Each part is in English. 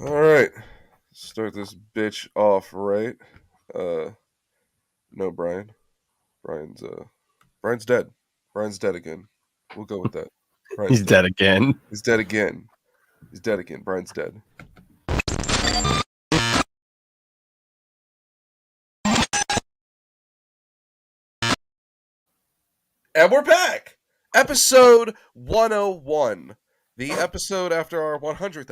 All right, start this bitch off right. Uh, no, Brian. Brian's dead. Brian's dead again. We'll go with that. Brian's He's dead. dead again. He's dead again. He's dead again. Brian's dead. And we're back. Episode 101. The episode after our 100th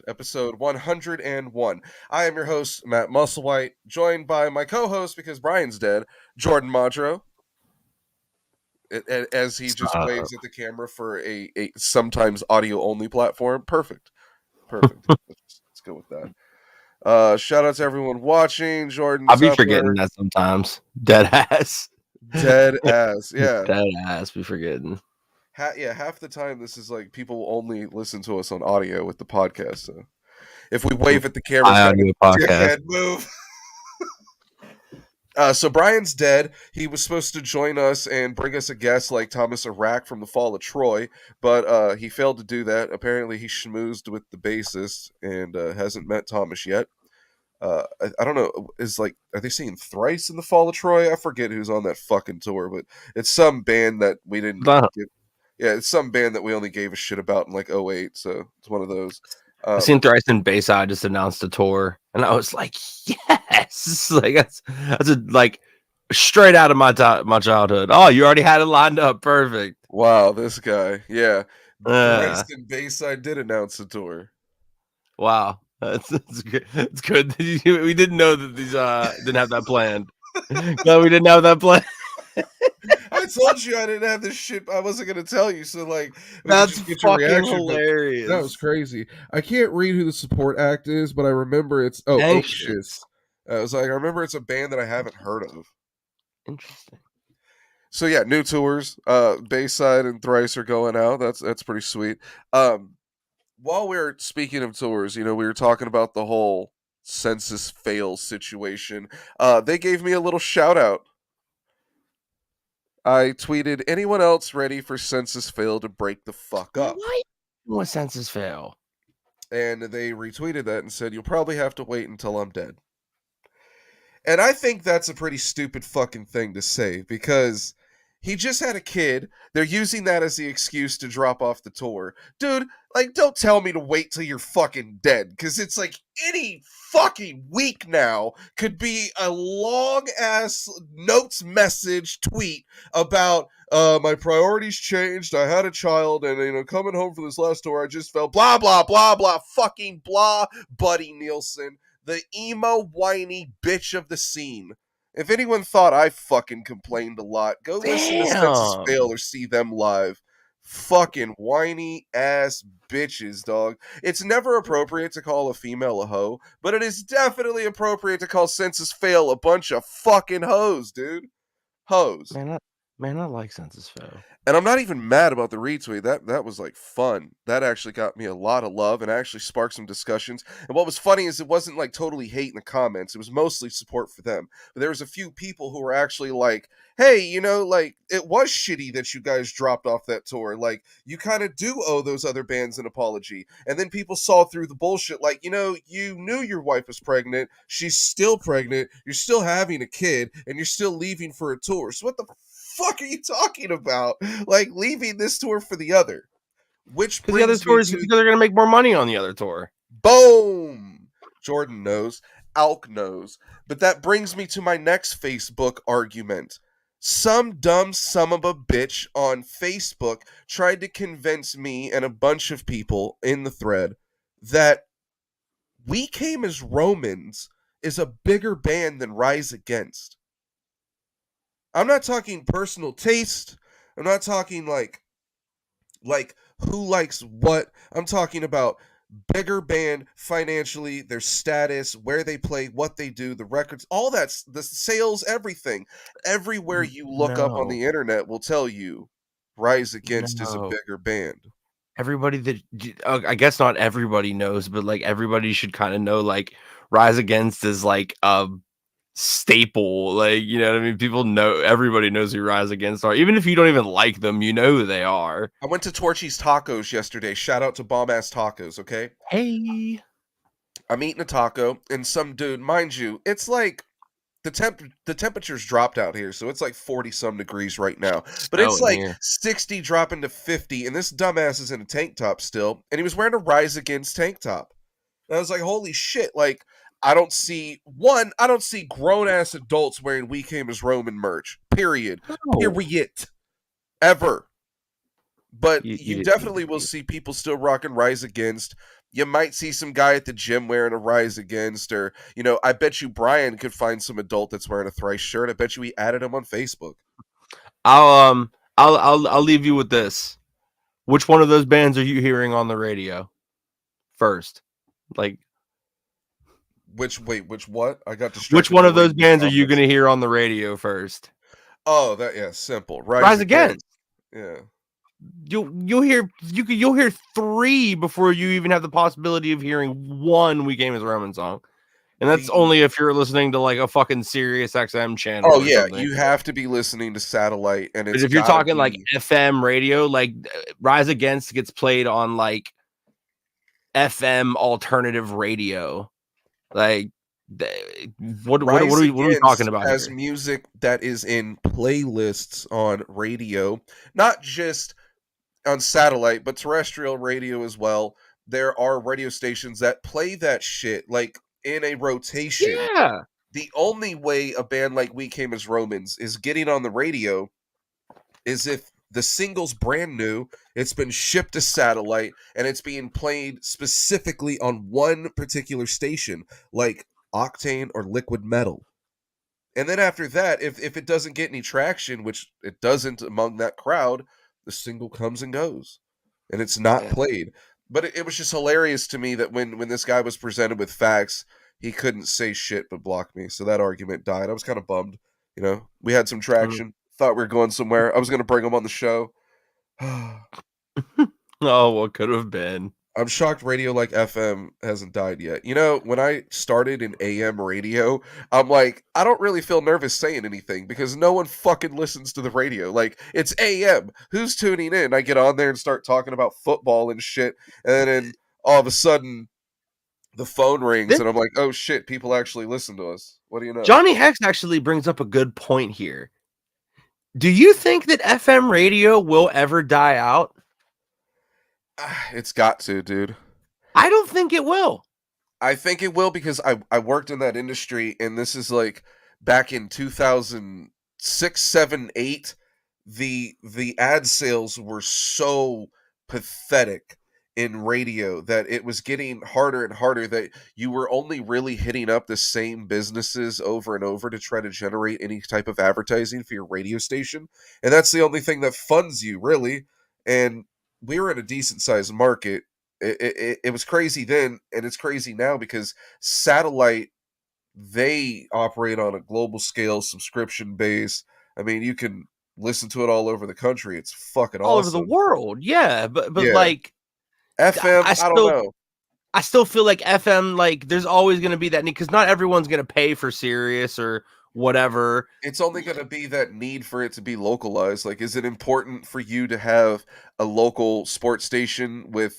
episode 101. I am your host, Matt Musselwhite, joined by my co-host, because Brian's dead, Jordan Madro. As he just Stop. waves at the camera for a sometimes audio only platform. Perfect. Let's go with that. Shout out to everyone watching. Jordan I'll be forgetting Tupper, that sometimes. Dead ass. dead ass. Yeah. Dead ass be forgetting. Half the time this is like people only listen to us on audio with the podcast. So if we wave at the camera, it's I gotta do be a a podcast. dickhead move. So Brian's dead. He was supposed to join us and bring us a guest like Thomas Iraq from the Fall of Troy, but he failed to do that. Apparently, he schmoozed with the bassist and hasn't met Thomas yet. I don't know. Are they saying Thrice in the Fall of Troy? I forget who's on that fucking tour, but it's some band that we didn't Nah, give. Yeah, it's some band that we only gave a shit about in like '08. So it's one of those. I seen Thrice and Bayside just announced a tour, and I was like, yes, like that's like straight out of my childhood. Oh, you already had it lined up, perfect. Wow, this guy. Yeah, Uh, Thrice and Bayside did announce a tour. wow, that's good. It's good that we didn't know that these didn't have that planned. No, we didn't have that planned. I told you I didn't have this shit. I wasn't gonna tell you, so like we could That's just get your fucking reaction. But that was hilarious. crazy. I can't read who the support act is, but I remember it's Anxious. Anxious. I was like, I remember it's a band that I haven't heard of. Interesting. So yeah, new tours. Bayside and Thrice are going out. That's pretty sweet. While we're speaking of tours, we were talking about the whole census fail situation. They gave me a little shout out. I tweeted, anyone else ready for census fail to break the fuck up? Why? What senses fail? And they retweeted that and said, you'll probably have to wait until I'm dead. And I think that's a pretty stupid fucking thing to say, because he just had a kid. They're using that as the excuse to drop off the tour. Dude, like, don't tell me to wait till you're fucking dead, because it's like any fucking week now could be a long ass notes message tweet about my priorities changed. I had a child, and coming home for this last tour, I just felt blah blah blah blah fucking blah, Buddy Nielsen, the emo whiny bitch of the scene. If anyone thought I fucking complained a lot, go listen to Census Damn. Fail or see them live. Fucking whiny ass bitches, dog. It's never appropriate to call a female a hoe, but it is definitely appropriate to call Census Fail a bunch of fucking hoes, dude. Hoes. Man, I like senses fail. And I'm not even mad about the retweet. That was like fun. That actually got me a lot of love and actually sparked some discussions. And what was funny is it wasn't like totally hate in the comments. It was mostly support for them. But there was a few people who were actually like, hey, like it was shitty that you guys dropped off that tour. Like you kind of do owe those other bands an apology. And then people saw through the bullshit. Like, you knew your wife was pregnant. She's still pregnant. You're still having a kid and you're still leaving for a tour. So what the fuck are you talking about? Like leaving this tour for the other. Which Because the other brings me tours, to because they're gonna make more money on the other tour. boom. Jordan knows. Alk knows. But that brings me to my next Facebook argument. Some dumb son of a bitch on Facebook tried to convince me and a bunch of people in the thread that We Came as Romans is a bigger band than Rise Against. I'm not talking personal taste. I'm not talking like who likes what. I'm talking about bigger band financially, their status, where they play, what they do, the records, all that's the sales, everything. Everywhere you look up on No, the internet will tell you Rise Against is a no. bigger band. Everybody I guess not everybody knows, but like everybody should kind of know. Like Rise Against is like a staple. Like what I mean. People know. Everybody knows who Rise Against are. Even if you don't even like them, you know who they are. I went to Torchy's Tacos yesterday. Shout out to Bomb Ass Tacos, okay? Hey. I'm eating a taco, and some dude, mind you, it's like the temperature's dropped out here, so it's like 40 some degrees right now. But it's Snowing like here. 60 dropping to 50, and this dumbass is in a tank top still, and he was wearing a Rise Against tank top. And I was like, holy shit, like I don't see grown ass adults wearing We Came as Roman merch. Period. No, Period. Ever. But you you didn't need definitely to will be. see people still rocking Rise Against. You might see some guy at the gym wearing a Rise Against, or I bet you Brian could find some adult that's wearing a Thrice shirt. I bet you he added him on Facebook. I'll leave you with this. Which one of those bands are you hearing on the radio first? Like, Which what? I got which distracted one by of those reading the bands are you comments. going to hear on the radio first? Oh, simple. Rise Rise Against. Against. Yeah. You'll hear three before you even have the possibility of hearing one We Came as Roman song. And that's The only if you're listening to like a fucking Sirius XM channel Oh or yeah, something. you have to be listening to satellite, and But it's if you're gotta talking like be FM radio, like Rise Against gets played on like FM alternative radio. Like, Rise what are we talking Against about has here? music that is in playlists on radio, not just on satellite, but terrestrial radio as well. There are radio stations that play that shit like in a rotation. Yeah, The only way a band like We Came as Romans is getting on the radio is if the single's brand new, it's been shipped to satellite, and it's being played specifically on one particular station, like Octane or Liquid Metal. And then after that, if it doesn't get any traction, which it doesn't among that crowd, the single comes and goes, and it's not yeah. played. But it was just hilarious to me that when this guy was presented with facts, he couldn't say shit but block me. So that argument died. I was kind of bummed. We had some Mm. traction. Thought we were going somewhere. I was going to bring him on the show. Oh, what could have been? I'm shocked radio like FM hasn't died yet. When I started in AM radio, I'm like, I don't really feel nervous saying anything because no one fucking listens to the radio. Like, it's AM. Who's tuning in? I get on there and start talking about football and shit. And then all of a sudden, the phone rings This and I'm like, oh shit, people actually listen to us. What do you know? Johnny Hex actually brings up a good point here. Do you think that FM radio will ever die out? It's got to, dude. I don't think it will. I think it will because I worked in that industry, and this is like back in 2006, 7, 8. The ad sales were so pathetic in radio that it was getting harder and harder, that you were only really hitting up the same businesses over and over to try to generate any type of advertising for your radio station. And that's the only thing that funds you, really. And we were in a decent sized market. It was crazy then, and it's crazy now because satellite, they operate on a global scale, subscription base. I mean, you can listen to it all over the country. It's fucking All over the awesome. world. Yeah, but Yeah. like FM, I I don't still know. I still feel like FM, like there's always going to be that need because not everyone's going to pay for Sirius or whatever. It's only going to be that need for it to be localized. Like, is it important for you to have a local sports station with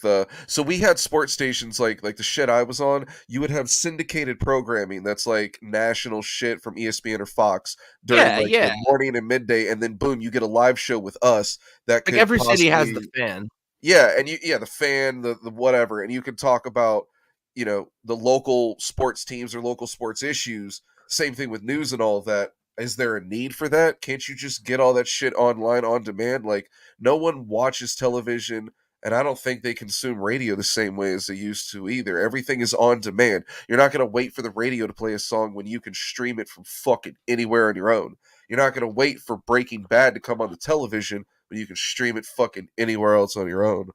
so we had sports stations like the shit I was on. You would have syndicated programming that's like national shit from ESPN or Fox during Yeah, like the yeah. morning and midday, and then boom, you get a live show with us that Like could every city has the possibly, fan. yeah, and the fan, the whatever, and you can talk about, the local sports teams or local sports issues. Same thing with news and all of that. Is there a need for that? Can't you just get all that shit online on demand? Like, no one watches television, and I don't think they consume radio the same way as they used to either. Everything is on demand. You're not going to wait for the radio to play a song when you can stream it from fucking anywhere on your own. You're not going to wait for Breaking Bad to come on the television, but you can stream it fucking anywhere else on your own.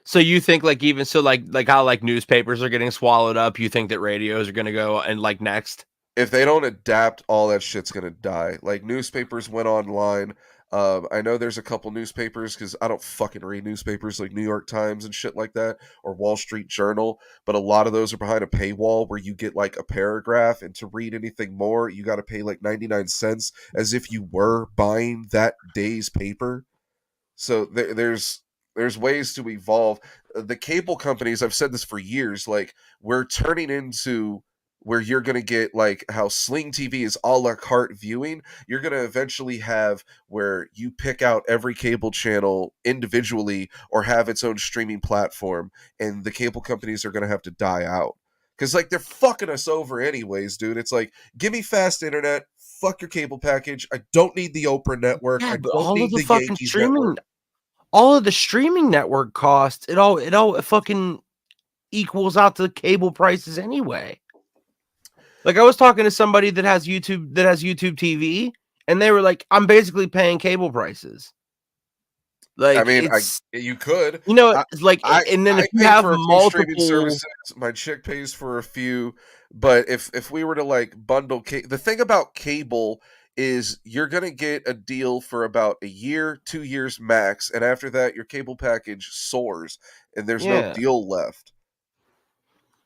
So you think like even so like how like newspapers are getting swallowed up, you think that radios are going to go and like next? If they don't adapt, all that shit's gonna die. Like, newspapers went online. I know there's a couple newspapers because I don't fucking read newspapers like New York Times and shit like that, or Wall Street Journal. But a lot of those are behind a paywall where you get like a paragraph, and to read anything more, you got to pay like 99 cents, as if you were buying that day's paper. So there's There's ways to evolve. The cable companies, I've said this for years, like we're turning into where you're going to get like how Sling TV is a la carte viewing. You're going to eventually have where you pick out every cable channel individually or have its own streaming platform, and the cable companies are going to have to die out. Because like they're fucking us over anyways, dude. It's like, give me fast internet, fuck your cable package. I don't need the Oprah network. Yeah, I but don't all of need the the fucking Yankees network. streaming network costs, it all fucking equals out to cable prices anyway. Like I was talking to somebody that has YouTube TV, and they were like, "I'm basically paying cable prices." I Like mean, it's you could. it's like, and then I if you pay have for a few streaming multiple, services. My chick pays for a few, but if we were to like bundle, the thing about cable is you're gonna get a deal for about a year, 2 years max, and after that, your cable package soars, and there's no yeah. deal left.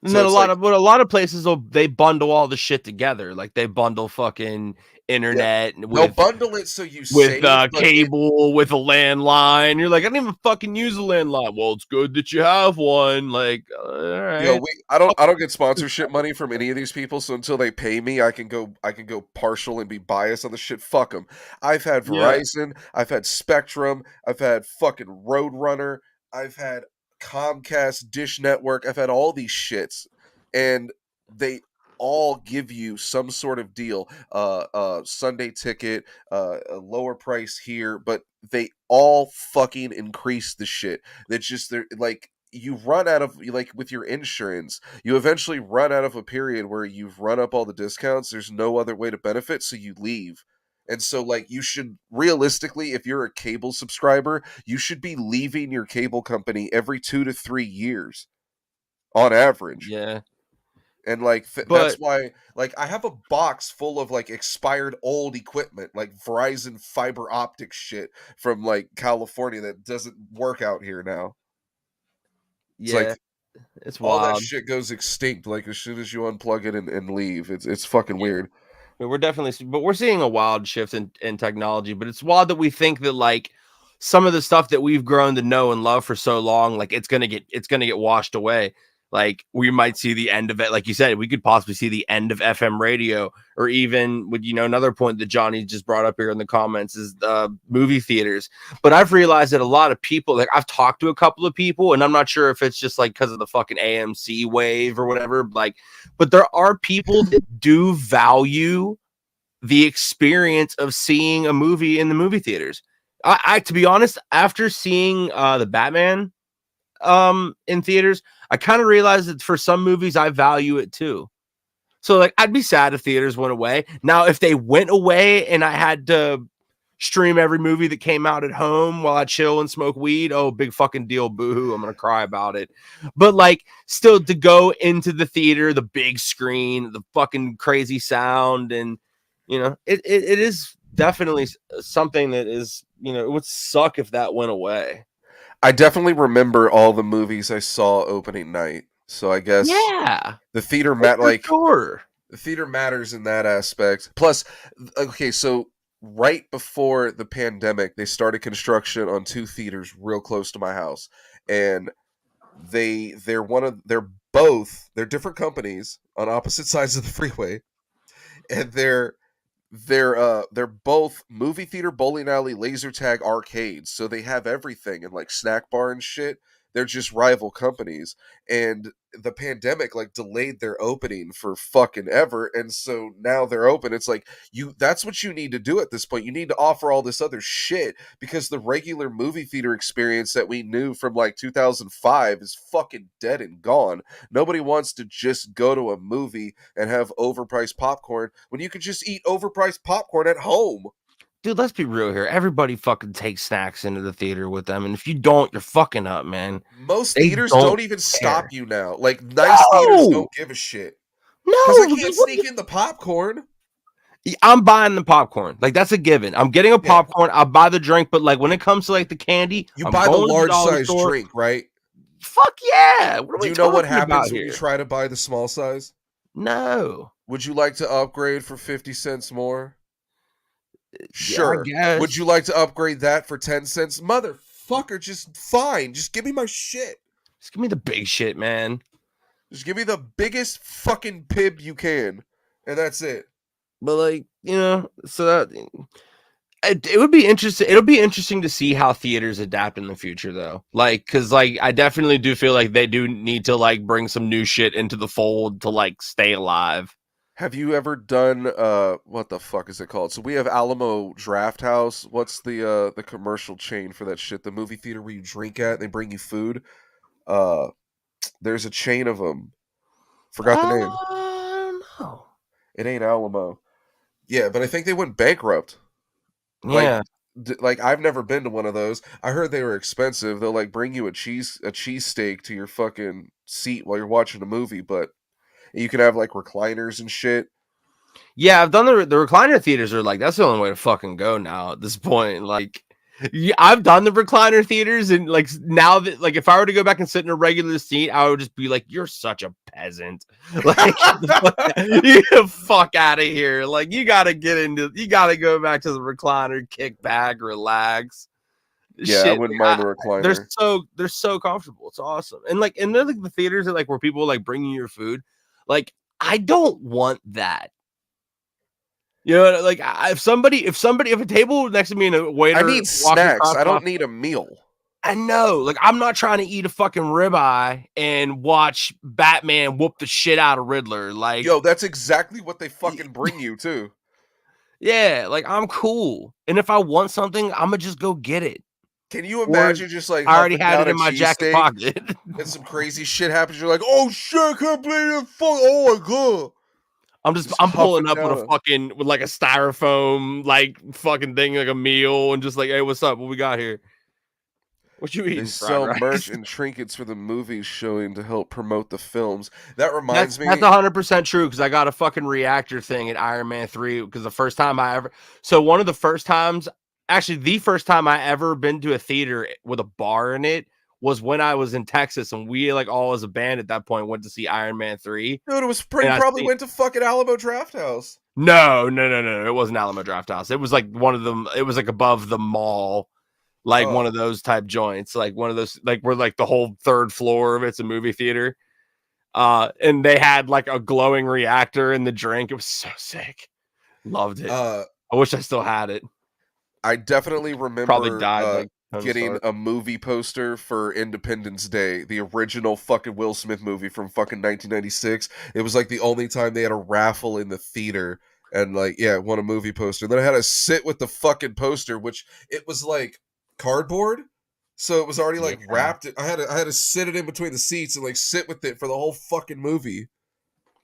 And So then it's like, a lot of places they bundle all the shit together. Like they bundle fucking yeah, internet they'll bundle it so you with save, but it cable, with a landline. You're like, I don't even fucking use a landline. Well, it's good that you have one. Like, all Yo, right. I don't get sponsorship money from any of these people, so until they pay me, I can go partial and be biased on the shit. Fuck them. I've had Yeah. Verizon, I've had Spectrum, I've had fucking Roadrunner, I've had Comcast, Dish Network, I've had all these shits, and they all give you some sort of deal, Sunday ticket, a lower price here, but they all fucking increase the shit. That's just they're like you run out of like with your insurance, you eventually run out of a period where you've run up all the discounts. There's no other way to benefit, so you leave. And so like you should realistically, if you're a cable subscriber, you should be leaving your cable company every 2 to 3 years on average. Yeah. And like that's But why like I have a box full of like expired old equipment, like Verizon fiber optic shit from like California that doesn't work out here now. It's yeah, like it's all that wild. shit goes extinct like as soon as you unplug it and leave. It's fucking Yeah. weird. But we're seeing a wild shift in technology, but it's wild that we think that like some of the stuff that we've grown to know and love for so long, like it's gonna get washed away. Like we might see the end of it. Like you said, we could possibly see the end of FM radio, or even with another point that Johnny just brought up here in the comments is movie theaters. But I've realized that a lot of people, like I've talked to a couple of people, and I'm not sure if it's just like because of the fucking AMC wave or whatever, like, but there are people that do value the experience of seeing a movie in the movie theaters. I to be honest, after seeing the Batman in theaters, I kind of realized that for some movies I value it too. So like I'd be sad if theaters went away. Now if they went away and I had to stream every movie that came out at home while I chill and smoke weed, oh big fucking deal, boohoo, I'm gonna cry about it. But like still to go into the theater, the big screen, the fucking crazy sound, and it is definitely something that is, it would suck if that went away. I definitely remember all the movies I saw opening night. So I guess Yeah, the theater oh, mat for like sure. the theater matters in that aspect. Plus, okay, so right before the pandemic, they started construction on two theaters real close to my house, and they're different companies on opposite sides of the freeway, and they're both movie theater, bowling alley, laser tag, arcades. So they have everything and like snack bar and shit. They're just rival companies. And the pandemic like delayed their opening for fucking ever. And so now they're open. It's like that's what you need to do at this point. You need to offer all this other shit because the regular movie theater experience that we knew from like 2005 is fucking dead and gone. Nobody wants to just go to a movie and have overpriced popcorn when you could just eat overpriced popcorn at home. Dude, let's be real here. Everybody fucking takes snacks into the theater with them, and if you don't, you're fucking up, man. Most They theaters don't don't even stop care. you now. Like nice theaters No, don't give a shit because I no. can't sneak in the popcorn. I'm buying the popcorn. Like that's a given. I'm getting a Yeah, popcorn. I'll buy the drink, but like when it comes to like the candy, you I'm buy the going to the large dollar size store. drink, right? Fuck yeah. What are Do we you know what talking about happens when you here? try to buy the small size? No. Would you like to upgrade for 50 cents more? Yeah, I Sure. Would guess. you like to upgrade that for 10 cents? Motherfucker. motherfucker, just fine. Just give me my shit. Just give me the big shit, man. Just give me the biggest fucking pib you can. And that's it. But like, so that it would be interesting. It'll be interesting to see how theaters adapt in the future, though. Like, because like I definitely do feel like they do need to like bring some new shit into the fold to like stay alive. Have you ever done what the fuck is it called? So we have Alamo Draft House. What's the commercial chain for that shit? The movie theater where you drink at, they bring you food. There's a chain of them. Forgot the name. I don't know. It ain't Alamo. Yeah, but I think they went bankrupt. Yeah. Like I've never been to one of those. I heard they were expensive. They'll like bring you a cheesesteak to your fucking seat while you're watching a movie, but you can have like recliners and shit. Yeah, I've done the recliner theaters are like that's the only way to fucking go now at this point. Like, yeah, I've done the recliner theaters, and like now that like if I were to go back and sit in a regular seat, I would just be like, "You're such a peasant." Like, you fuck out of here. Like, you gotta go back to the recliner, kick back, relax. Yeah, I wouldn't mind the recliner. They're so comfortable. It's awesome, and they're like the theaters that like where people like bring you your food. Like, I don't want that. You know, like if a table next to me and a waiter, I need snacks. I don't need a meal. I know, like I'm not trying to eat a fucking ribeye and watch Batman whoop the shit out of Riddler. Like, yo, that's exactly what they fucking bring you too. Yeah, like I'm cool, and if I want something, I'm gonna just go get it. Can you imagine just like I already had it in my jacket pocket, and some crazy shit happens? You're like, oh shit, I can't believe it! Oh my god! I'm pulling up with like a styrofoam like fucking thing, like a meal, and just like, hey, what's up? What we got here? What you eating? They sell merch and trinkets for the movies showing to help promote the films. That reminds me. That's 100% true because I got a fucking reactor thing at Iron Man 3 because the first time one of the first times, actually the first time I ever been to a theater with a bar in it was when I was in Texas, and we like all as a band at that point went to see Iron Man 3. Dude, it was probably went to fucking Alamo Draft House. No. It wasn't Alamo Draft House. It was like one of them. It was like above the mall, like one of those type joints, like one of those, like where like the whole third floor of it's a movie theater. And they had like a glowing reactor in the drink. It was so sick. Loved it. I wish I still had it. I definitely remember probably died getting a movie poster for Independence Day, the original fucking Will Smith movie from fucking 1996. It was like the only time they had a raffle in the theater, and like, yeah, won a movie poster. And then I had to sit with the fucking poster, which it was like cardboard, so it was already like wrapped. I had to sit it in between the seats and like sit with it for the whole fucking movie.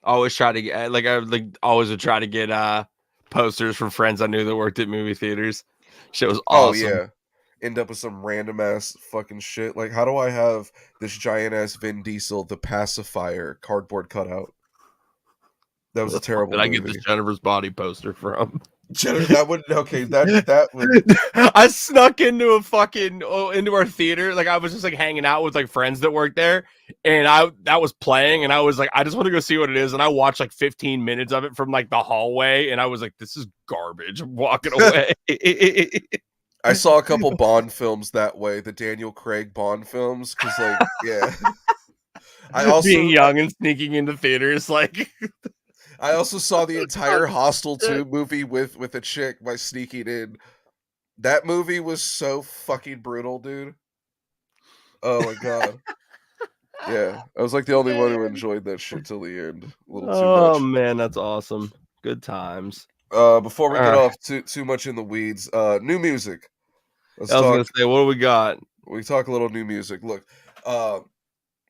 Always try to get always would try to get posters from friends I knew that worked at movie theaters. Shit was awesome. Oh yeah. End up with some random ass fucking shit. Like, how do I have this giant ass Vin Diesel, the pacifier, cardboard cutout? That was a terrible movie. Did I get this Jennifer's Body poster from? That would that would. I snuck into into our theater. Like I was just like hanging out with like friends that worked there, and that was playing, and I was like, I just want to go see what it is, and I watched like 15 minutes of it from like the hallway, and I was like, this is garbage. I'm walking away. I saw a couple Bond films that way, the Daniel Craig Bond films, because like, yeah. I also being young and sneaking into theaters, like. I also saw the entire Hostel 2 movie with a chick by sneaking in. That movie was so fucking brutal, dude. Oh my god. Yeah, I was like the only one who enjoyed that shit till the end. A little too much. Oh man, that's awesome. Good times. Before we get off too much in the weeds, new music. I was gonna say, what do we got? We talk a little new music. Look,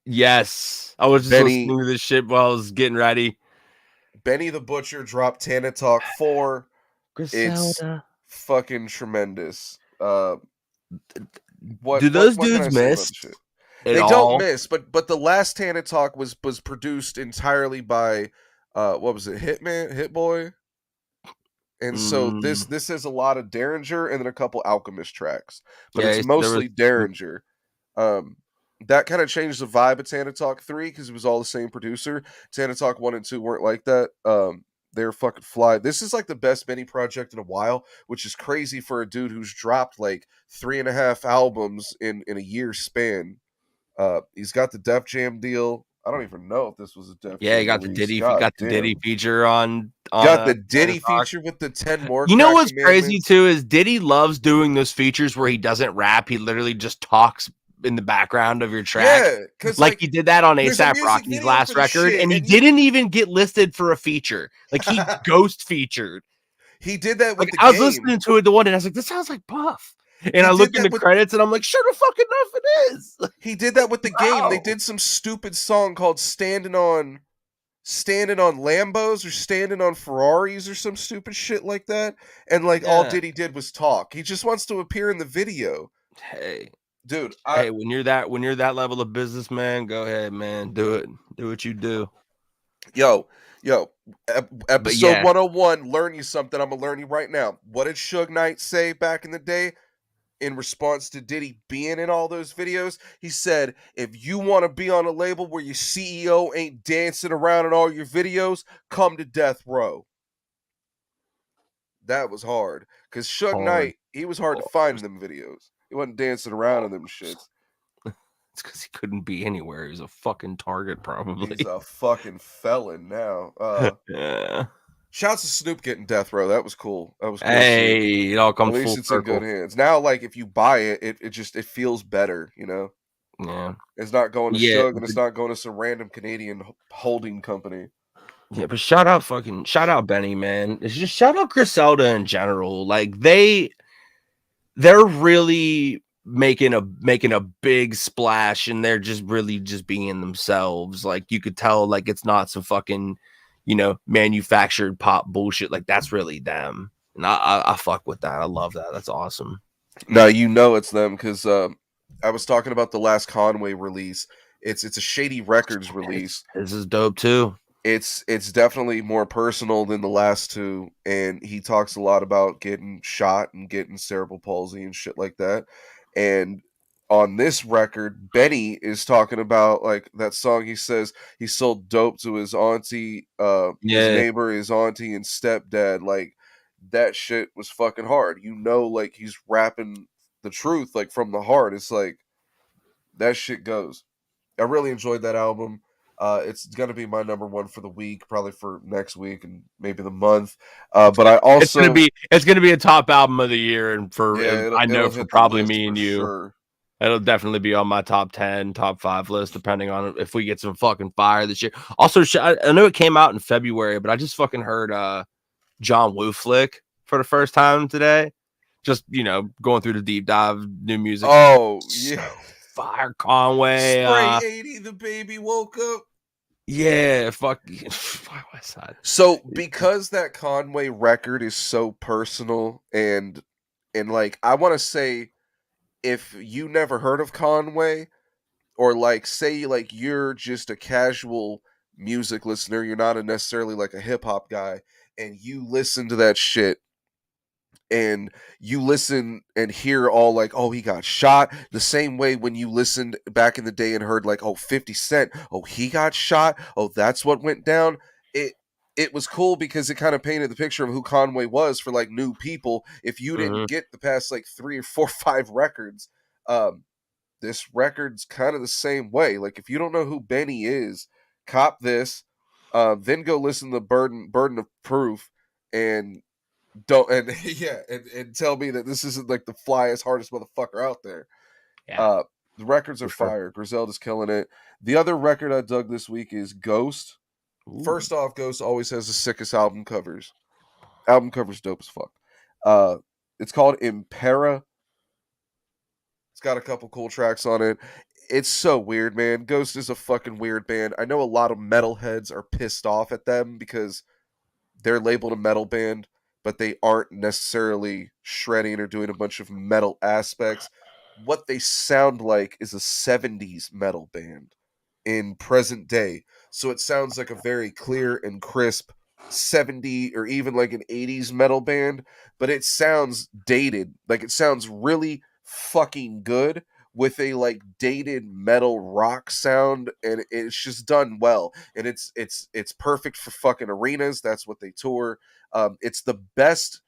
yes, I was just listening to this shit while I was getting ready. Benny the Butcher dropped Tana Talk 4. Griselda. It's fucking tremendous. Do those dudes miss? They don't miss, but the last Tana Talk was produced entirely by what was it, Hit Boy? And so this has a lot of Derringer and then a couple Alchemist tracks. But it's mostly Derringer. That kind of changed the vibe of Tana Talk 3 because it was all the same producer. Tana Talk 1 and 2 weren't like that. they're fucking fly. This is like the best Benny project in a while, which is crazy for a dude who's dropped like 3.5 albums in a year span. He's got the Def Jam deal. I don't even know if this was a Def Yeah, you Jam got the release. Diddy, God got the Diddy damn. feature on Got the Planet Diddy Rock. feature with the 10 more You know crack what's crazy commandments. too is Diddy loves doing those features where he doesn't rap. He literally just talks in the background of your track. Yeah, because Like like he did that on there's a ASAP music Rocky's video for last the record, shit, and he and you didn't even get listed for a feature. Like he ghost featured. he did that Like with the I was game. listening to it the one, and I was like, "This sounds like Puff." And He I look did in that the with credits, and I'm like, "Sure the fuck enough, it is." he did that with the game. They Wow. did some stupid song called standing on Lambos or standing on Ferraris or some stupid shit like that. And like all Yeah. Diddy did was talk. He just wants to appear in the video. Hey, Dude, hey, when you're that level of businessman, go ahead, man. Do it. Do what you do. yo, But episode yeah, 101, learn you something. I'm gonna learn you right now. What did Suge Knight say back in the day? In response to Diddy being in all those videos, he said, if you want to be on a label where your CEO ain't dancing around in all your videos, come to Death Row. That was hard. Because Suge hard. Knight, he was hard to find in Bars. them videos. He wasn't dancing around in them shits. It's because he couldn't be anywhere. He was a fucking target, He's probably. a fucking felon now. Yeah. Shouts to Snoop getting Death Row. That was cool. That was cool to see. Hey, it all At comes least full it's in good circle. hands. Now, like if you buy it, it just it feels better, you know? Yeah. It's not going to Yeah. Suge and it's not going to some random Canadian holding company. Yeah, but shout out Benny, man. It's just shout out Griselda in general. Like they're really making a big splash, and they're just really just being themselves. Like you could tell, like it's not some fucking, manufactured pop bullshit. Like that's really them. And I fuck with that. I love that. That's awesome. Now you know it's them because I was talking about the last Conway release. It's a Shady Records release. This is dope too. It's definitely more personal than the last two, and he talks a lot about getting shot and getting cerebral palsy and shit like that. And on this record, Benny is talking about like that song. He says he sold dope to his auntie, his Yeah. neighbor, his auntie, and stepdad. Like that shit was fucking hard. You know, like he's rapping the truth, like from the heart. It's like that shit goes. I really enjoyed that album. It's gonna be my number one for the week, probably for next week and maybe the month. But I also, It's gonna be a top album of the year, and yeah, I know it'll for hit the probably list me for and you. sure. It'll definitely be on my top 10, top 5 list, depending on if we get some fucking fire this year. Also, I know it came out in February, but I just fucking heard John Woo Flick for the first time today. Just, going through the deep dive, new music. Oh So yeah, fire, Conway. Spray 80, the baby woke up. Yeah, fuck. West Side. So because that Conway record is so personal and like I want to say, if you never heard of Conway, or like say like you're just a casual music listener, you're not necessarily like a hip hop guy, and you listen to that shit and you listen and hear all like, oh, he got shot, the same way when you listened back in the day and heard like, oh, 50 Cent, oh, he got shot, oh, that's what went down. It was cool because it kind of painted the picture of who Conway was for like new people. If you Mm-hmm. didn't get the past like 3 or 4 or 5 records, um this record's kind of the same way. Like if you don't know who Benny is, cop this, then go listen to Burden of Proof, and don't and yeah, and tell me that this isn't like the flyest, hardest motherfucker out there. Yeah, Uh, the records are for sure. fire. Griselda's killing it. The other record I dug this week is Ghost. Ooh. First off, Ghost always has the sickest album covers. Album covers dope as fuck. Uh, it's called Impera. It's got a couple cool tracks on it. It's so weird, man. Ghost is a fucking weird band. I know a lot of metalheads are pissed off at them because they're labeled a metal band, but they aren't necessarily shredding or doing a bunch of metal aspects. What they sound like is a 70s metal band in present day. So it sounds like a very clear and crisp 70 or even like an 80s metal band, but it sounds dated. Like it sounds really fucking good with a like dated metal rock sound, and it's just done well. And it's perfect for fucking arenas. That's what they tour. It's the best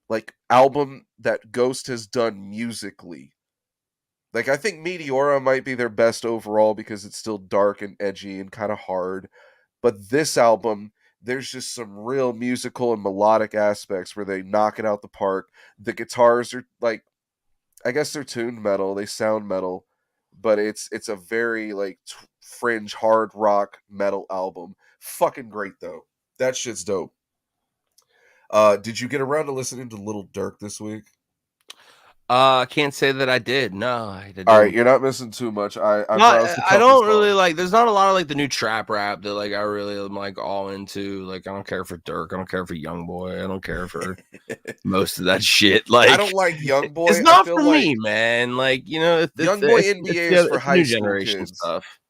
like album that Ghost has done musically. Like I think Meteora might be their best overall because it's still dark and edgy and kind of hard. But this album, there's just some real musical and melodic aspects where they knock it out the park. The guitars are like, I guess they're tuned metal, they sound metal, but it's a very like fringe hard rock metal album. Fucking great though. That shit's dope. Did you get around to listening to Lil Durk this week? I can't say that I did. No, I All right, didn't. you're not missing too much. I No, browsed a I couple don't really songs. like. There's not a lot of like the new trap rap that like I really am like all into. Like I don't care for Dirk. I don't care for Young Boy. I don't care for most of that shit. I Like don't like Young it's Boy. I not feel for like me, man. Like you know, Young Boy NBA is for it's the high new school generation kids. stuff.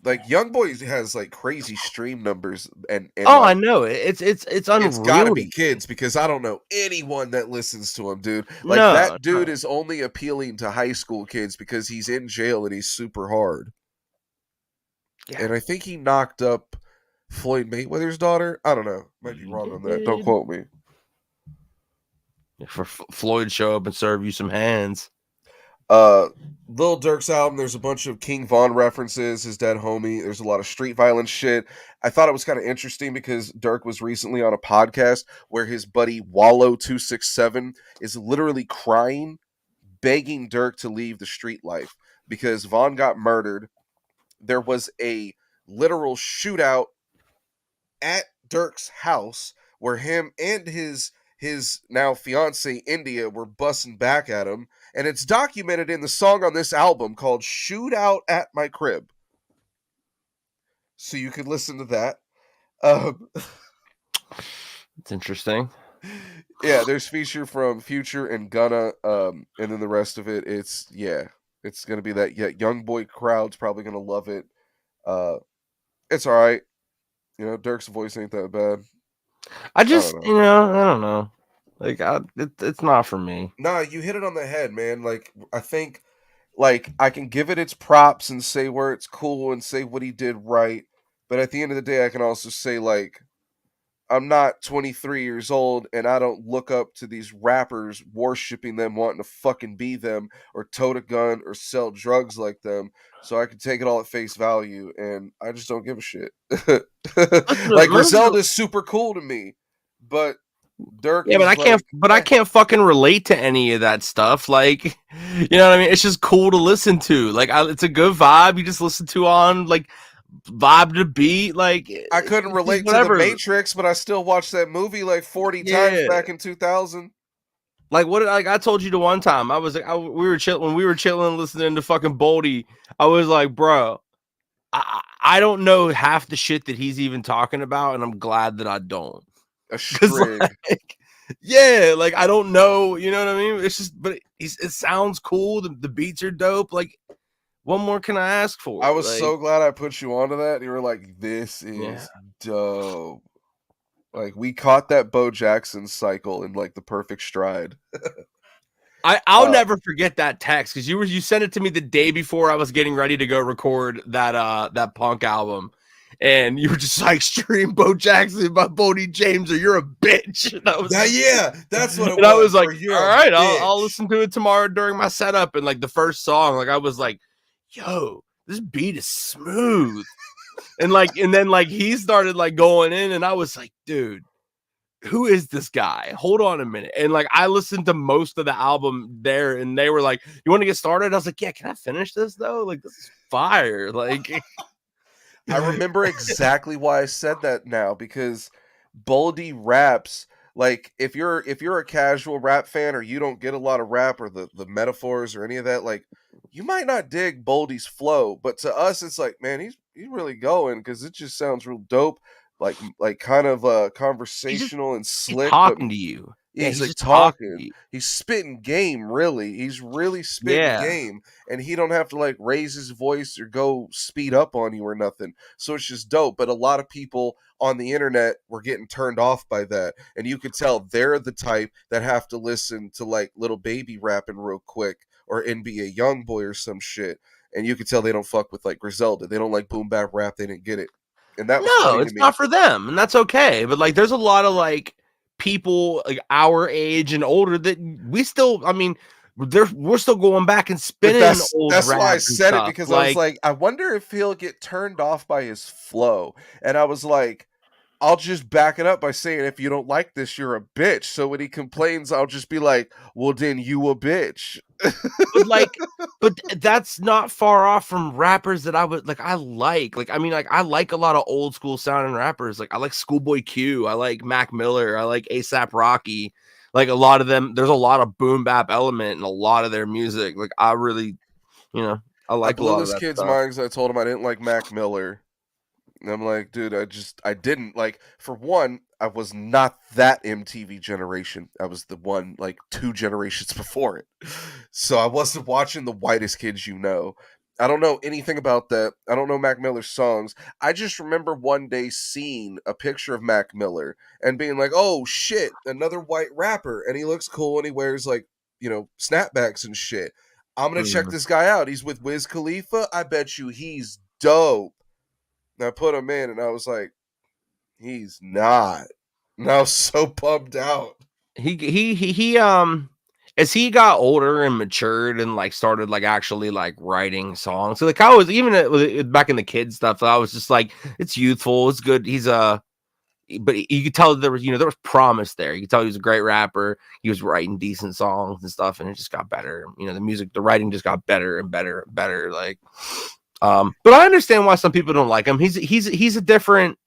Like Young Boy has like crazy stream numbers, and Oh, I like know it. It's it's got to unreal be to me. kids because I don't know anyone that listens to him, dude. Like No, that dude no. is only appealing to high school kids because he's in jail and he's super hard. Yeah, And I think he knocked up Floyd Mayweather's daughter. I don't know. Might be he wrong on that. Don't did. quote me. For Floyd show up and serve you some hands. Lil Durk's album, there's a bunch of King Von references, his dead homie. There's a lot of street violence shit. I thought it was kind of interesting because Durk was recently on a podcast where his buddy Wallow267 is literally crying, begging Durk to leave the street life because Von got murdered. There was a literal shootout at Dirk's house where him and his now fiance India were busting back at him, and it's documented in the song on this album called "Shootout at My Crib." So you could listen to that. Um, It's interesting. yeah, there's feature from Future and Gunna, and then the rest of it, it's gonna be that young boy crowd's probably gonna love it. Uh, it's all right. You know, Dirk's voice ain't that bad. I I don't just know. you know I don't know. Like it's not for me. Nah, you hit it on the head, man. Like I think like I can give it its props and say where it's cool and say what he did right, but at the end of the day I can also say like I'm not 23 years old and I don't look up to these rappers worshiping them wanting to fucking be them or tote a gun or sell drugs like them, so I can take it all at face value and I just don't give a shit. Like Listen, Griselda's super cool to me, but Dirk yeah, but is like I can't fucking relate to any of that stuff. Like, you know what I mean? It's just cool to listen to. Like, it's a good vibe. You just listen to on like vibe to beat. Like, I couldn't it's just relate to the whatever. Matrix, but I still watched that movie like 40 times Yeah. back in 2000. Like what? Like I told you the one time I was like, we were chilling when we were chilling listening to fucking Boldy. I was like, bro, I don't know half the shit that he's even talking about, and I'm glad that I don't. A Cause strig. like, yeah, like I don't know, you know what I mean? It's just, but it sounds cool. The beats are dope. Like, what more can I ask for? I was Like, so glad I put you onto that. You were like, this yeah. is dope. Like we caught that Bo Jackson cycle in like the perfect stride. I'll Uh never forget that text because you sent it to me the day before I was getting ready to go record that punk album, and you were just like stream Bo Jackson by Bodie James or you're a bitch. And I was that like, yeah, that's what it and I was was. like, Or you're all a right, I'll bitch. listen to it tomorrow during my setup. And like the first song, like I was like, yo, this beat is smooth. And then like he started like going in, and I was like, dude, who is this guy? Hold on a minute. And like I listened to most of the album there, and they were like, you want to get started? I was like, yeah, can I finish this though? Like this is fire. Like I remember exactly why I said that now because Boldy raps like if you're a casual rap fan or you don't get a lot of rap or the metaphors or any of that, like you might not dig Boldy's flow, but to us it's like, man, he's really going because it just sounds real dope, like kind of he's just conversational and he's slick, but talking to you. Yeah, he's he's like just talking to talking. you. He's spitting game, really. He's really spitting Yeah. game, and he don't have to like raise his voice or go speed up on you or nothing. So it's just dope. But a lot of people on the internet were getting turned off by that, and you could tell they're the type that have to listen to like Little Baby rapping real quick or NBA YoungBoy or some shit, and you could tell they don't fuck with like Griselda. They don't like boom bap rap. They didn't get it, and that was No, funny to it's me. not for them, and that's okay. But like, there's a lot of like people like our age and older that we still. I mean, we're still going back and But spinning old that's why I rap and said it, stuff. because I was Like, like, I wonder if he'll get turned off by his flow, and I was like, I'll just back it up by saying, if you don't like this, you're a bitch. So when he complains, I'll just be like, well, then you a bitch. but like, but that's not far off from rappers that I would like. I like. I mean, like, I like a lot of old school sounding rappers. Like, I like Schoolboy Q. I like Mac Miller. I like ASAP Rocky. Like, a lot of them. There's a lot of boom bap element in a lot of their music. Like, I really, I I like a blew lot of this that kid's stuff. mind because I told him I didn't like Mac Miller. And I'm like, dude, I didn't like. For one, I was not that MTV generation. I was the one like 2 generations before it, so I wasn't watching the Whitest Kids You Know. I don't know anything about that. I don't know Mac Miller's songs. I just remember one day seeing a picture of Mac Miller and being like, "Oh shit, another white rapper," and he looks cool and he wears like snapbacks and shit. I'm gonna check Mhm. this guy out. He's with Wiz Khalifa. I bet you he's dope. And I put him in, and I was like, he's not. And I was so pumped out. As he got older and matured and like started like actually like writing songs. So like I was even back in the kid stuff, I was just like, it's youthful, it's good. But you could tell there was promise there. You could tell he was a great rapper. He was writing decent songs and stuff, and it just got better. The writing just got better and better and better. Like, but I understand why some people don't like him. He's a different,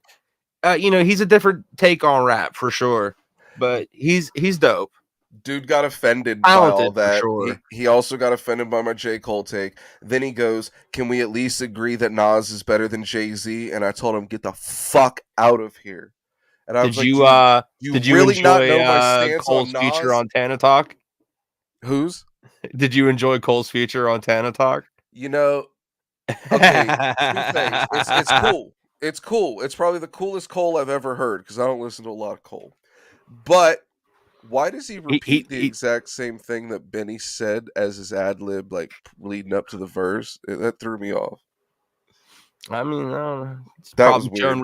he's a different take on rap for sure. But he's dope, Dude got offended by all talented for that. sure. He also got offended by my J. Cole take. Then he goes, "Can we at least agree that Nas is better than Jay-Z?" And I told him, "Get the fuck out of here." And I Did was like, you you did you really not enjoy know my stance Cole's on feature Nas?" on Tana Talk? Who's? Did you enjoy Cole's feature on Tana Talk? You know, okay, two things. It's cool. It's cool. It's probably the coolest Cole I've ever heard because I don't listen to a lot of Cole. But why does he he, repeat he, the he exact same thing that Benny said as his ad lib, like leading up to the verse? That threw me off. I mean, I don't know. It's That was weird.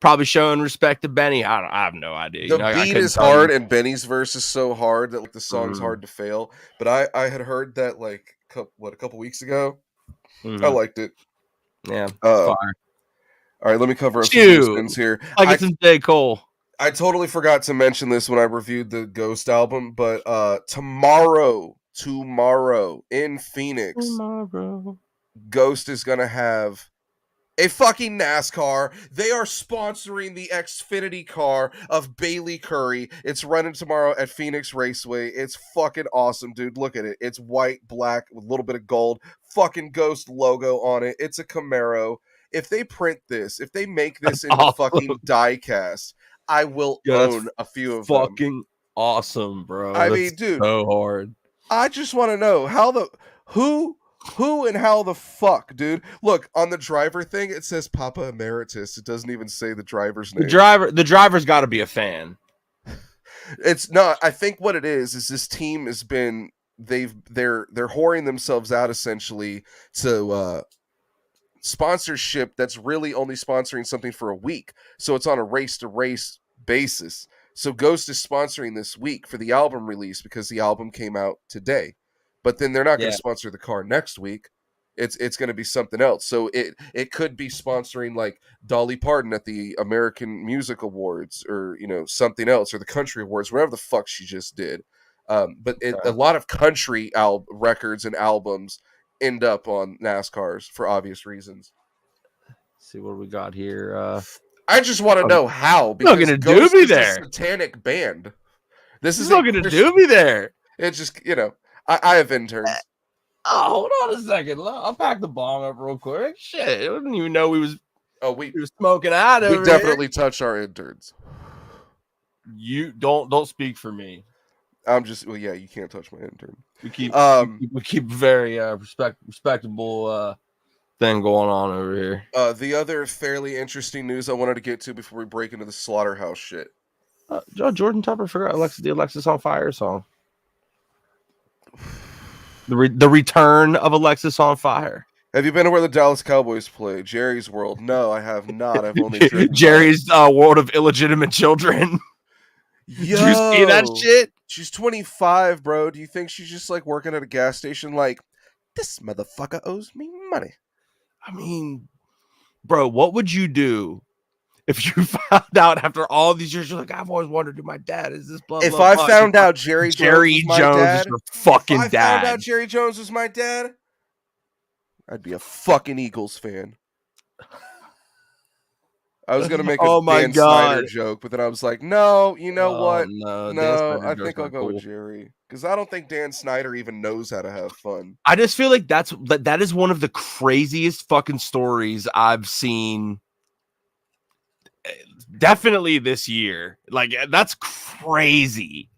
probably showing respect to Benny. I have no idea. The I beat couldn't is tell you. hard, and Benny's verse is so hard that like the song's Mm, hard to fail. But I had heard that like a couple weeks ago. I mhm. liked it. Yeah, it's Uh, fire. all right, let me cover up some loose Shoot, ends here. like it's some J. Cole. I totally forgot to mention this when I reviewed the Ghost album, but tomorrow in Phoenix, Tomorrow. Ghost is gonna have a fucking NASCAR. They are sponsoring the Xfinity car of Bailey Curry. It's running tomorrow at Phoenix Raceway. It's fucking awesome, dude. Look at it. It's white, black, with a little bit of gold. Fucking Ghost logo on it. It's a Camaro. If they print this, if they make this into Awesome. fucking diecast, I will Yeah, that's own a few of them. fucking awesome, bro. I That's mean, dude, so hard. I just want to know who and how the fuck, dude. Look, on the driver thing, it says Papa Emeritus. It doesn't even say the driver's name. The driver's got to be a fan. It's not. I think what it is this team has been they're whoring themselves out essentially to sponsorship that's really only sponsoring something for a week. So it's on a race to race basis. So Ghost is sponsoring this week for the album release because the album came out today. But then they're not going Yeah. to sponsor the car next week. It's going to be something else. So it could be sponsoring like Dolly Parton at the American Music Awards or something else or the Country Awards, whatever the fuck she just did. But a lot of country records and albums end up on NASCARs for obvious reasons. Let's see what we got here. I just want to know how, Not because gonna do Ghost me is a there. satanic band. This He's is a not gonna Christian. do me there. It's just I have interns. Oh, hold on a second. I'll pack the bomb up real quick. Shit, I didn't even know we was We smoking out over definitely touch our interns. here. You don't speak for me. I'm just yeah. You can't touch my intern. We keep very respectable thing going on over here. The other fairly interesting news I wanted to get to before we break into the Slaughterhouse shit. Jordan Tupper forgot the Alexis on Fire song. The return of Alexis on Fire. Have you been to where the Dallas Cowboys play? Jerry's World. No, I have not. I've only driven Jerry's world of illegitimate children. Yo, Did you see that shit? She's 25, bro. Do you think she's just like working at a gas station like, this motherfucker owes me money? I mean, bro, what would you do if you found out after all these years? You're like, I've always wondered who my dad is. This blah, If blah, I blah. found out Jerry Jones was my dad, is your fucking if I dad. found out Jerry Jones was my dad, I'd be a fucking Eagles fan. I was gonna make a Dan Snyder joke, but then I was like, no, you know what? No, I think I'll go with Jerry. Because I don't think Dan Snyder even knows how to have fun. I just feel like that is one of the craziest fucking stories I've seen. Definitely this year. Like, that's crazy.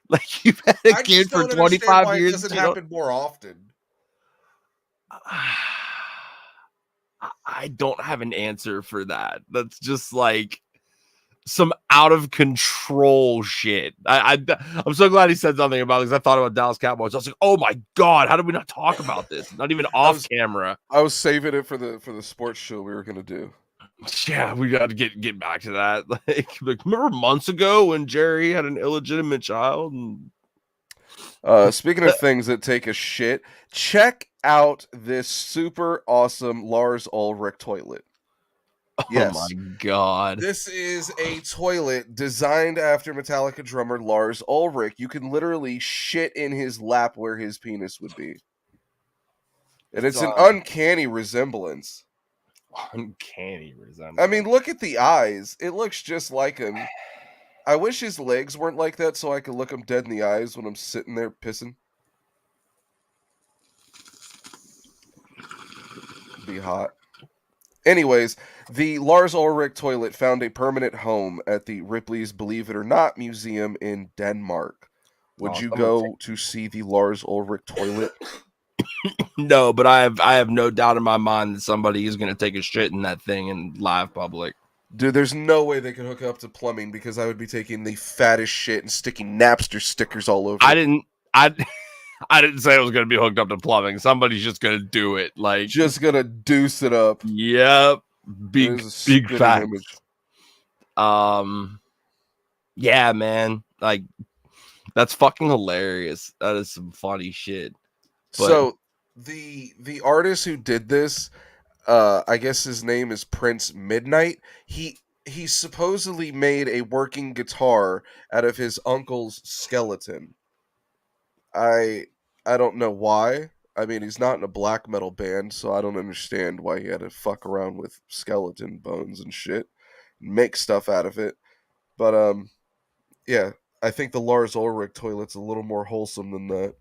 Like, you've had a kid for 25 years. It doesn't happen more often. I don't have an answer for that. That's just like some out of control shit. I'm so glad he said something about it because I thought about Dallas Cowboys. I was like, oh my God, how did we not talk about this? Not even off camera. I was saving it for the sports show we were gonna do. Yeah, we got to get back to that. Like remember months ago when Jerry had an illegitimate child? And... speaking of things that take a shit, check out this super awesome Lars Ulrich toilet. Yes. Oh my God. This is a toilet designed after Metallica drummer Lars Ulrich. You can literally shit in his lap where his penis would be. And it's an uncanny resemblance. Uncanny resemblance. I mean, look at the eyes. It looks just like him. I wish his legs weren't like that so I could look him dead in the eyes when I'm sitting there pissing. Be hot. Anyways, the Lars Ulrich toilet found a permanent home at the Ripley's Believe It or Not Museum in Denmark. Would you go to see the Lars Ulrich toilet? No, but I have no doubt in my mind that somebody is going to take a shit in that thing in live public. Dude, there's no way they can hook up to plumbing because I would be taking the fattest shit and sticking Napster stickers all over. I didn't say it was going to be hooked up to plumbing. Somebody's just going to do it. Like just going to deuce it up. Yep. Big fact. Yeah, man. Like that's fucking hilarious. That is some funny shit. But... So the artist who did this, I guess his name is Prince Midnight. He supposedly made a working guitar out of his uncle's skeleton. I don't know why. I mean, he's not in a black metal band, so I don't understand why he had to fuck around with skeleton bones and shit, make stuff out of it. But yeah, I think the Lars Ulrich toilet's a little more wholesome than that.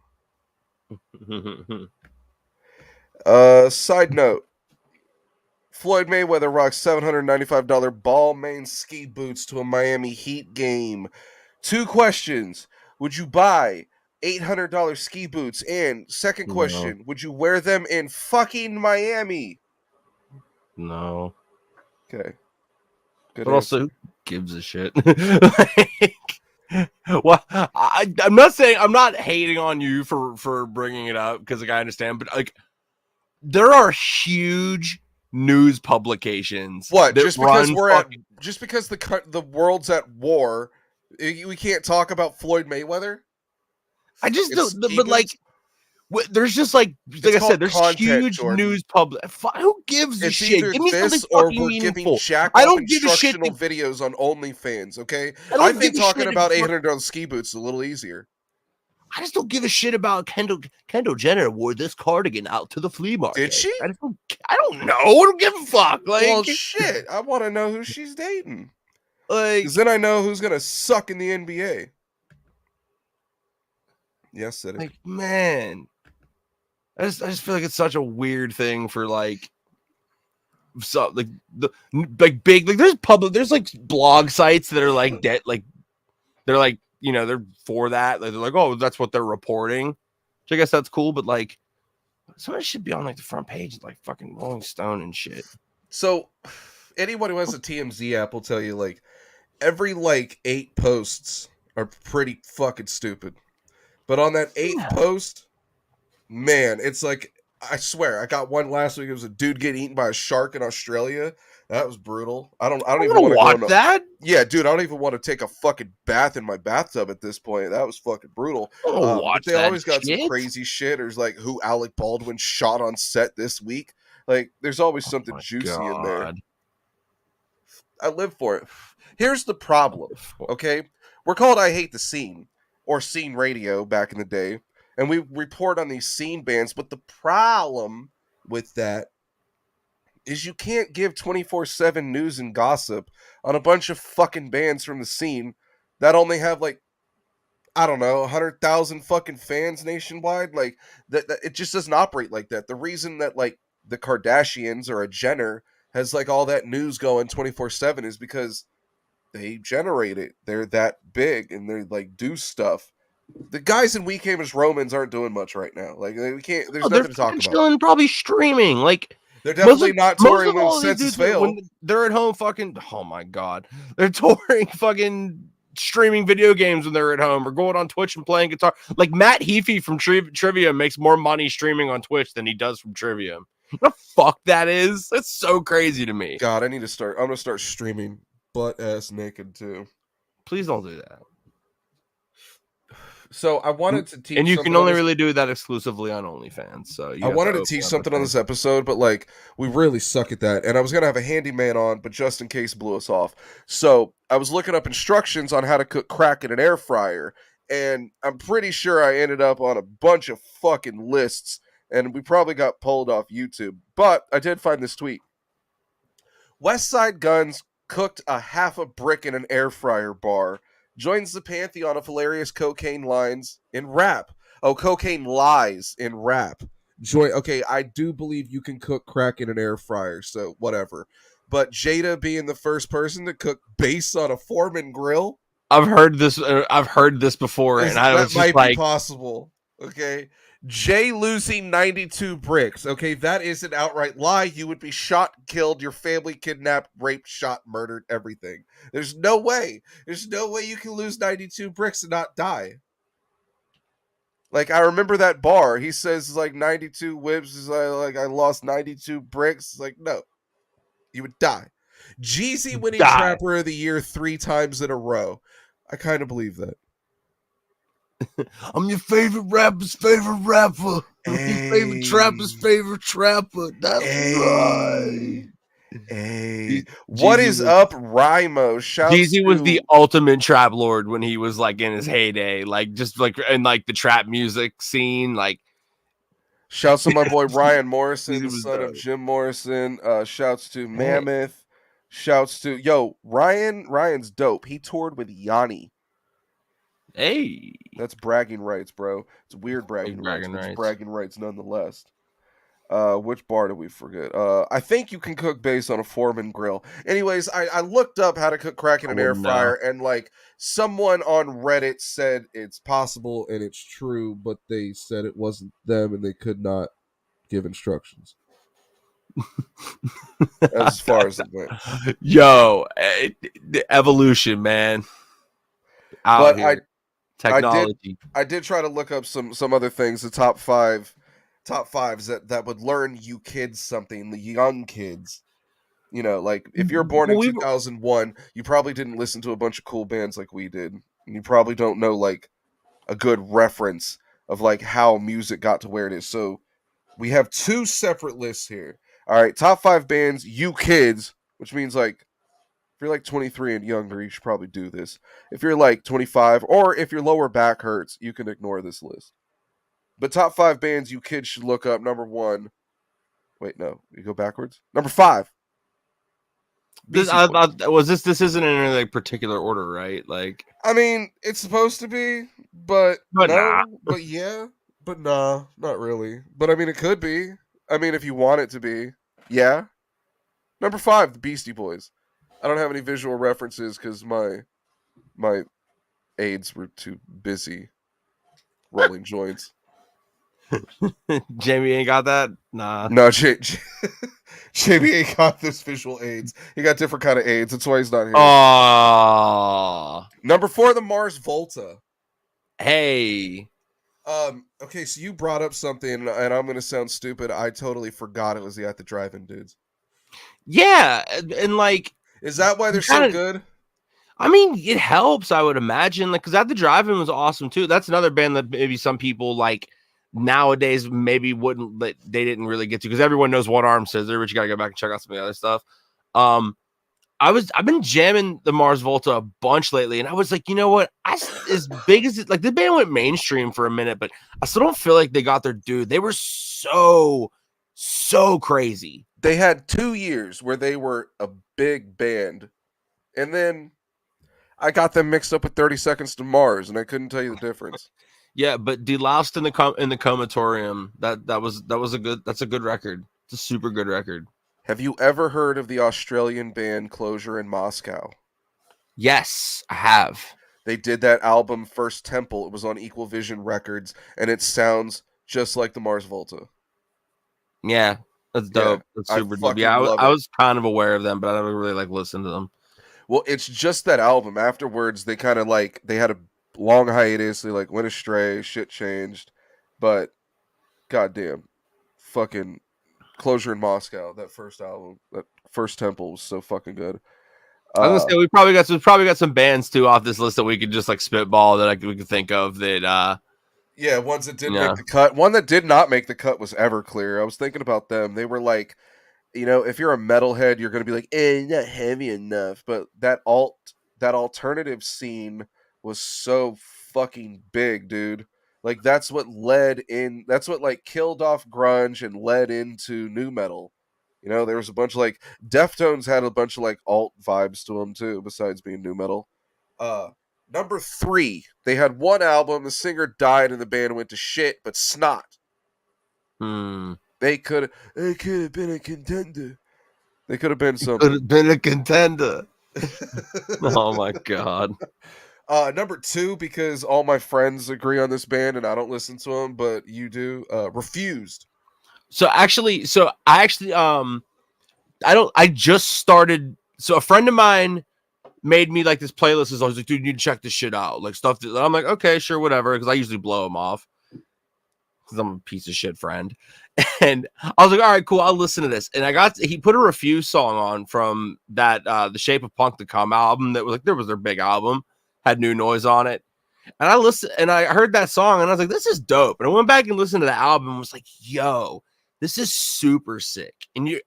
Side note. Floyd Mayweather rocks $795 Balmain ski boots to a Miami Heat game. 2 questions. Would you buy $800 ski boots? And second question, would you wear them in fucking Miami? No. Okay. Good but answer. Also, who gives a shit? Well, I'm not hating on you for bringing it up because like I understand, but like there are huge news publications. What? Just because just because the world's at war, we can't talk about Floyd Mayweather? I just don't. But like, there's just like I said, there's huge news public. Who gives a shit? Give me something fucking meaningful. I don't give a shit. Videos on OnlyFans, okay? I think talking about $800 ski boots is a little easier. I just don't give a shit about Kendall Jenner wore this cardigan out to the flea market. Did she? I don't know. I don't give a fuck. Like, well, shit. I want to know who she's dating. Like, because then I know who's gonna suck in the NBA. Yes, it is. Like, man. I just feel like it's such a weird thing for like big like there's like blog sites that are like dead like they're like you know they're for that like, they're like oh that's what they're reporting, which I guess that's cool, but like somebody should be on like the front page like fucking Rolling Stone and shit. So anyone who has a TMZ app will tell you like every like 8 posts are pretty fucking stupid. But on that 8th Yeah. post, man, it's like, I swear, I got one last week. It was a dude getting eaten by a shark in Australia. That was brutal. I don't I even want want to to go watch into. that. Yeah, dude, I don't even want to take a fucking bath in my bathtub at this point. That was fucking brutal. I want to But watch they that always got some shit. crazy shit. There's like who Alec Baldwin shot on set this week. Like, there's always something My juicy in there. God. I live for it. Here's the problem, okay? We're called I Hate the Scene, or Scene Radio back in the day, and we report on these scene bands, but the problem with that is you can't give 24/7 news and gossip on a bunch of fucking bands from the scene that only have like, I don't know, 100,000 fucking fans nationwide. Like that it just doesn't operate like that. The reason that like the Kardashians or a Jenner has like all that news going 24/7 is because they generate it. They're that big and they like do stuff. The guys in We Came as Romans aren't doing much right now. Like we can't. There's Oh, they're nothing to talk fucking about. chilling, probably streaming. Like They're definitely not most touring of when all these senses dudes when fail. they're at home, fucking. Oh my God, they're touring, fucking streaming video games when they're at home, or going on Twitch and playing guitar. Like Matt Heafy from Trivia makes more money streaming on Twitch than he does from Trivia. What the fuck that is? That's so crazy to me. God, I need to start. I'm gonna start streaming butt ass naked too. Please don't do that. So I wanted to teach, and you something can on only this. really do that exclusively on OnlyFans. So I wanted to teach something on this episode, but like we really suck at that. And I was gonna have a handyman on, but just in case blew us off. So I was looking up instructions on how to cook crack in an air fryer, and I'm pretty sure I ended up on a bunch of fucking lists, and we probably got pulled off YouTube. But I did find this tweet. West Side Guns cooked a half a brick in an air fryer bar. Joins the pantheon of hilarious cocaine lines in rap. Oh, cocaine lies in rap. Okay, I do believe you can cook crack in an air fryer, so whatever. But Jada being the first person to cook bass on a Foreman grill, I've heard this. I've heard this before, and I was that just might like, be possible. Okay. Jay losing 92 bricks. Okay, that is an outright lie. You would be shot, killed, your family kidnapped, raped, shot, murdered, everything. There's no way. There's no way you can lose 92 bricks and not die. Like, I remember that bar. He says, like, 92 whips is like, I lost 92 bricks. Like, no. You would die. Jeezy winning Trapper of the Year 3 times in a row. I kind of believe that. I'm your favorite rapper's favorite rapper. Hey. Your favorite trapper's favorite trapper. That's right. Hey, what is up, Rimo? Jeezy was the ultimate trap lord when he was like in his heyday, like just like in like the trap music scene. Like, shouts to my boy Ryan Morrison, son dope. of Jim Morrison. Shouts to Mammoth. Shouts to Ryan's dope. He toured with Yanni. Hey, that's bragging rights, bro. It's weird bragging rights, but it's bragging rights nonetheless. Which bar did we forget? I think you can cook bass on a Foreman grill. Anyways, I looked up how to cook crack in an air fryer, and like someone on Reddit said it's possible and it's true, but they said it wasn't them and they could not give instructions. As far as it went. Yo, the evolution, man. Out here. Technology. I did try to look up some other things, the top fives that would learn you kids something, the young kids. You know, like if you're born in 2001, you probably didn't listen to a bunch of cool bands like we did. And you probably don't know like a good reference of like how music got to where it is. So we have 2 separate lists here. All right, top 5 bands, you kids, which means like if you're like 23 and younger, you should probably do this. If you're like 25, or if your lower back hurts, you can ignore this list. But top 5 bands you kids should look up. Number 1. Wait, no. You go backwards. Number 5. This isn't in like particular order, right? Like, I mean, it's supposed to be, but no, nah. But yeah, but nah, not really. But I mean, it could be. I mean, if you want it to be, yeah. Number 5, the Beastie Boys. I don't have any visual references because my aides were too busy rolling joints. Jamie ain't got that? Nah. No, Jamie ain't got this visual aids. He got different kind of aids. That's why he's not here. Oh. Number 4, the Mars Volta. Hey. Okay, so you brought up something, and I'm gonna sound stupid. I totally forgot it was the At the Drive-In dudes. Yeah, and like Is that why they're so kind of. good? I mean, it helps, I would imagine. Like, because At the Drive-In was awesome too. That's another band that maybe some people like nowadays maybe wouldn't they didn't really get to because everyone knows One Arm Scissor, but you gotta go back and check out some of the other stuff. Um, I've been jamming the Mars Volta a bunch lately, and I was like, you know what? As big as it like the band went mainstream for a minute, but I still don't feel like they got their due. They were so crazy. They had 2 years where they were a big band, and then I got them mixed up with 30 Seconds to Mars, and I couldn't tell you the difference. Yeah, but Deloused in the Comatorium, that's a good record. It's a super good record. Have you ever heard of the Australian band Closure in Moscow? Yes, I have. They did that album First Temple. It was on Equal Vision Records, and it sounds just like the Mars Volta. Yeah, that's Yeah, dope. That's I super dope. Yeah, fucking love I it. was kind of aware of them, but I never really like listened to them. Well, it's just that album. Afterwards, they kind of like they had a long hiatus. They like went astray. Shit changed, but goddamn, fucking Closure in Moscow. That first album, that First Temple was so fucking good. I was Uh, gonna say we probably got some bands too off this list that we could just like spitball that we could think of that yeah, ones that didn't make yeah. the cut. One that did not make the cut was Everclear. I was thinking about them. They were like, if you're a metalhead, you're gonna be like, not heavy enough. But that alternative scene was so fucking big, dude. Like that's what like killed off grunge and led into new metal. There was a bunch of like Deftones had a bunch of like alt vibes to them too, besides being new metal. Uh Number three, they had one album, the singer died and the band went to shit, but Snot. Hmm. They could have been a contender. They could have been Could something. have been a contender. Oh my god. Number two, because all my friends agree on this band and I don't listen to them, but you do. Refused. So I just started. So a friend of mine made me like this playlist. I was like, dude, you need to check this shit out. Like stuff that I'm like, okay, sure, whatever. Because I usually blow them off because I'm a piece of shit friend. And I was like, all right, cool, I'll listen to this. And he put a Refuse song on from that The Shape of Punk to Come album that was like, there was their big album, had New Noise on it. And I listened and I heard that song and I was like, this is dope. And I went back and listened to the album and was like, yo, this is super sick. And you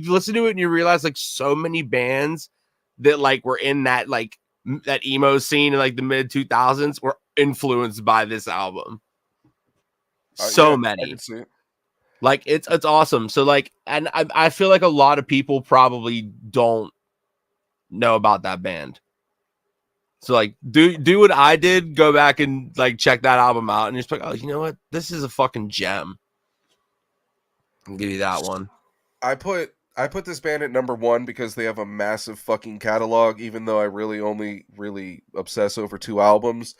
listen to it and you realize like so many bands that like were in that like that emo scene in like the mid 2000s were influenced by this album. So Yeah, I can many. see it. Like it's awesome. So like, and I feel like a lot of people probably don't know about that band. So like, do what I did. Go back and like check that album out, and you're just like, oh, you know what? This is a fucking gem. I'll give you that one. I put this band at number one because they have a massive fucking catalog, even though I really only really obsess over two albums.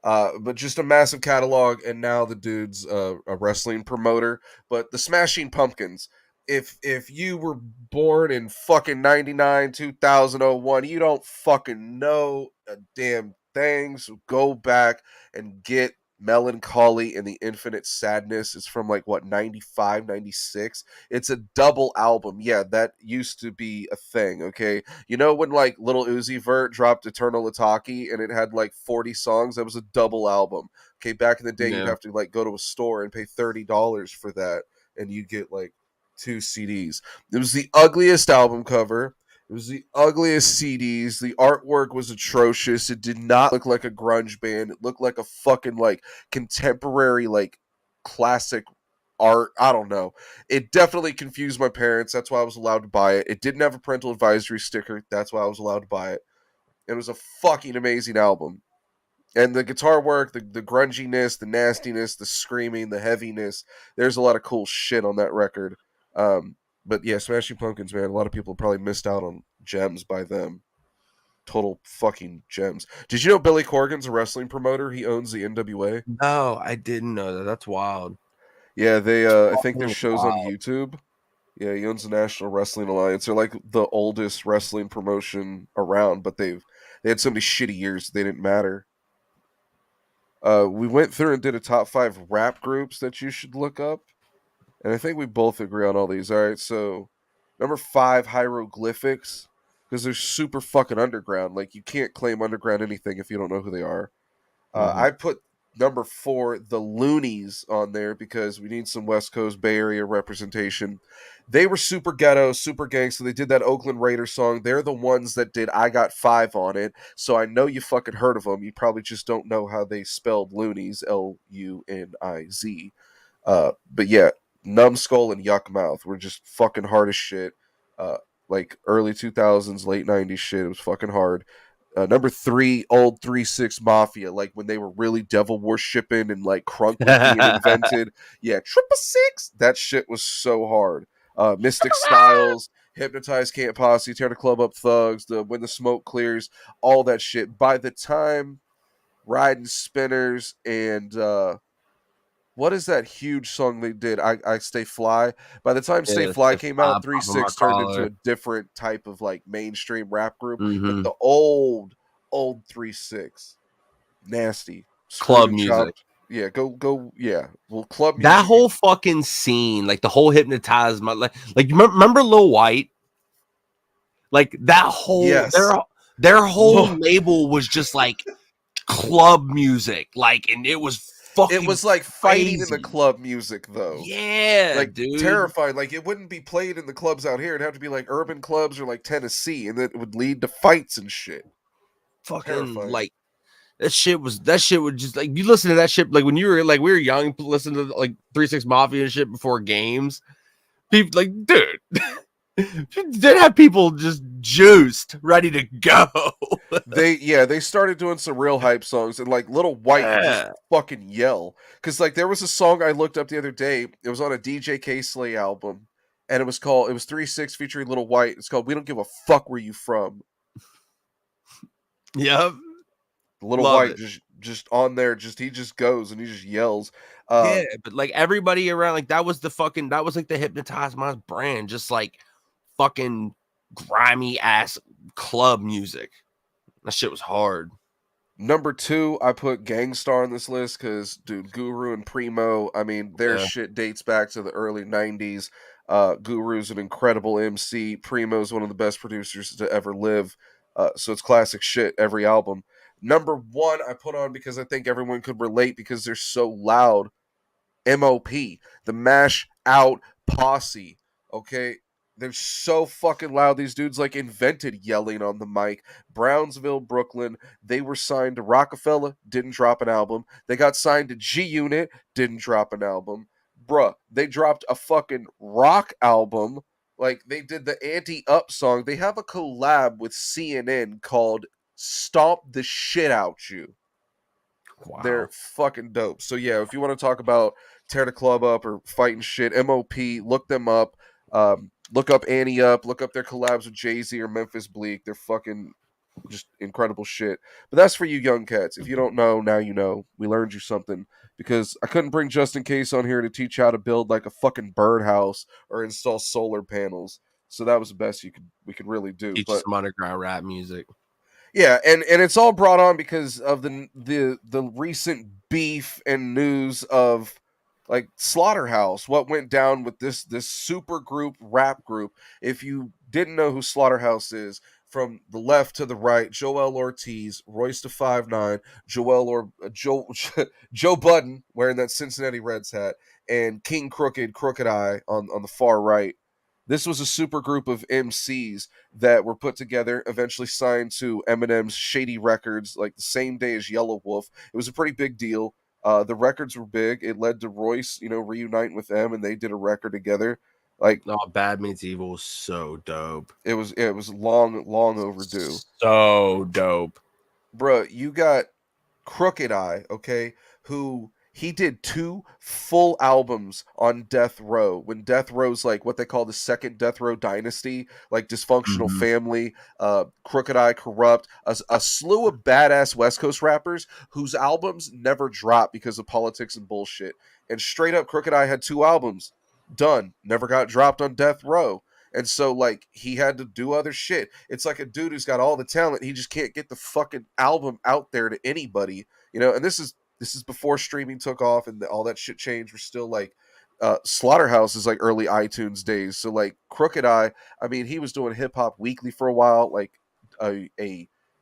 But just a massive catalog, and now the dude's a wrestling promoter. But the Smashing Pumpkins, if you were born in fucking 99, 2001, you don't fucking know a damn thing. So go back and get Melancholy and the Infinite Sadness. It's from like what, 95, 96. It's a double album. Yeah, that used to be a thing, okay? When like Little Uzi Vert dropped Eternal Ataki and it had like 40 songs, that was a double album. Okay, back in the day you'd Yeah. have to like go to a store and pay $30 for that and you get like two CDs. It was the ugliest album cover. It was the ugliest CDs. The artwork was atrocious. It did not look like a grunge band. It looked like a fucking like contemporary like classic art. I don't know. It definitely confused my parents. That's why I was allowed to buy it. It didn't have a parental advisory sticker. That's why I was allowed to buy it. It was a fucking amazing album. And the guitar work, the grunginess, the nastiness, the screaming, the heaviness. There's a lot of cool shit on that record. But yeah, Smashing Pumpkins, man. A lot of people probably missed out on gems by them. Total fucking gems. Did you know Billy Corgan's a wrestling promoter? He owns the NWA. No, I didn't know that. That's wild. Yeah, I think there's shows on Wow. YouTube. Yeah, he owns the National Wrestling Alliance. They're like the oldest wrestling promotion around, but they had so many shitty years they didn't matter. We went through and did a top 5 rap groups that you should look up, and I think we both agree on all these. All right, so number 5, Hieroglyphics, because they're super fucking underground. Like you can't claim underground anything if you don't know who they are. Mm-hmm. I put number 4, the Loonies, on there because we need some West Coast Bay Area representation. They were super ghetto, super gangster. They did that Oakland Raiders song. They're the ones that did I Got Five on it. So I know you fucking heard of them. You probably just don't know how they spelled Loonies, Luniz. But yeah, Numbskull and Yuck Mouth were just fucking hard as shit. Uh, like early 2000s, late 90s shit. It was fucking hard. Number 3, old 3-6 Mafia, like when they were really devil worshipping and like crunk was being invented. Yeah, 666. That shit was so hard. Mystic Styles, Hypnotize Can't Posse, Tear the Club Up Thugs, the When the Smoke Clears, all that shit. By the time Riding Spinners and what is that huge song they did? I Stay Fly. By the time Stay Yeah, Fly say came five, out, Three pop on my Six turned into collar. a different type of like mainstream rap group. But Mm-hmm. the old 3-6, nasty, screwed Club and music. chopped. Yeah, go. Yeah, well, club That music. whole fucking scene, like the whole hypnotize my like remember Lil White? Like that whole Yes, their whole Lord, label was just like club music, like, and it was it fucking was like fighting in the crazy. club music though. Yeah, Like dude. terrifying. Like it wouldn't be played in the clubs out here. It'd have to be like urban clubs or like Tennessee, and it would lead to fights and shit. Fucking Terrifying. like that shit would just like you listen to that shit like when you were like we were young, listen to like 3 6 Mafia and shit before games. People like, dude, they'd have people just juiced, ready to go. They started doing some real hype songs, and like Little White would just Yeah. fucking yell because like there was a song I looked up the other day. It was on a DJ K Slay album, and it was 3-6 featuring Little White. It's called "We Don't Give a Fuck Where You From." Yep. Little Love White it. just on there, just he just goes and he just yells. Yeah, but like everybody around, like that was like the Hypnotize My brand, just like fucking grimy ass club music. That shit was hard. Number 2, I put Gangstar on this list because, dude, Guru and Primo, I mean, their Yeah. shit dates back to the early 90s. Guru's an incredible MC. Primo's one of the best producers to ever live. So it's classic shit, every album. Number 1, I put on because I think everyone could relate because they're so loud. MOP, the Mash Out Posse. Okay, they're so fucking loud. These dudes like invented yelling on the mic. Brownsville, Brooklyn. They were signed to Rockefeller, didn't drop an album. They got signed to G Unit, didn't drop an album. Bruh, they dropped a fucking rock album. Like they did the Anti Up song. They have a collab with CNN called Stomp the Shit Out You. They're Wow. fucking dope. So yeah, if you want to talk about tear the club up or fighting shit, MOP, look them up. Look up Annie Up. Look up their collabs with Jay Z or Memphis Bleak. They're fucking just incredible shit. But that's for you young cats. If you don't know, now you know. We learned you something because I couldn't bring Justin Case on here to teach you how to build like a fucking birdhouse or install solar panels. So that was the best we could really do. Teach you But some underground rap music. yeah, and it's all brought on because of the recent beef and news of like Slaughterhouse, what went down with this super group rap group. If you didn't know who Slaughterhouse is, from the left to the right, Joel Ortiz, Royce to 5'9", Joe Budden wearing that Cincinnati Reds hat, and King Crooked Eye on the far right. This was a super group of MCs that were put together, eventually signed to Eminem's Shady Records, like the same day as Yellow Wolf. It was a pretty big deal. The records were big. It led to Royce, reuniting with them, and they did a record together. Like Oh, Bad Meets Evil was so dope. it was long overdue, So dope. bruh. You got Crooked Eye, okay, who he did 2 full albums on Death Row when Death Row's like what they call the second Death Row dynasty, like Dysfunctional Mhm. Family, Crooked Eye, Corrupt, a slew of badass West Coast rappers whose albums never dropped because of politics and bullshit. And straight up, Crooked Eye had 2 albums done, never got dropped on Death Row. And so, like, he had to do other shit. It's like a dude who's got all the talent. He just can't get the fucking album out there to anybody, And this is this is before streaming took off and all that shit changed. We're still like Slaughterhouse is like early iTunes days. So like Crooked Eye, I mean, he was doing Hip Hop Weekly for a while, like a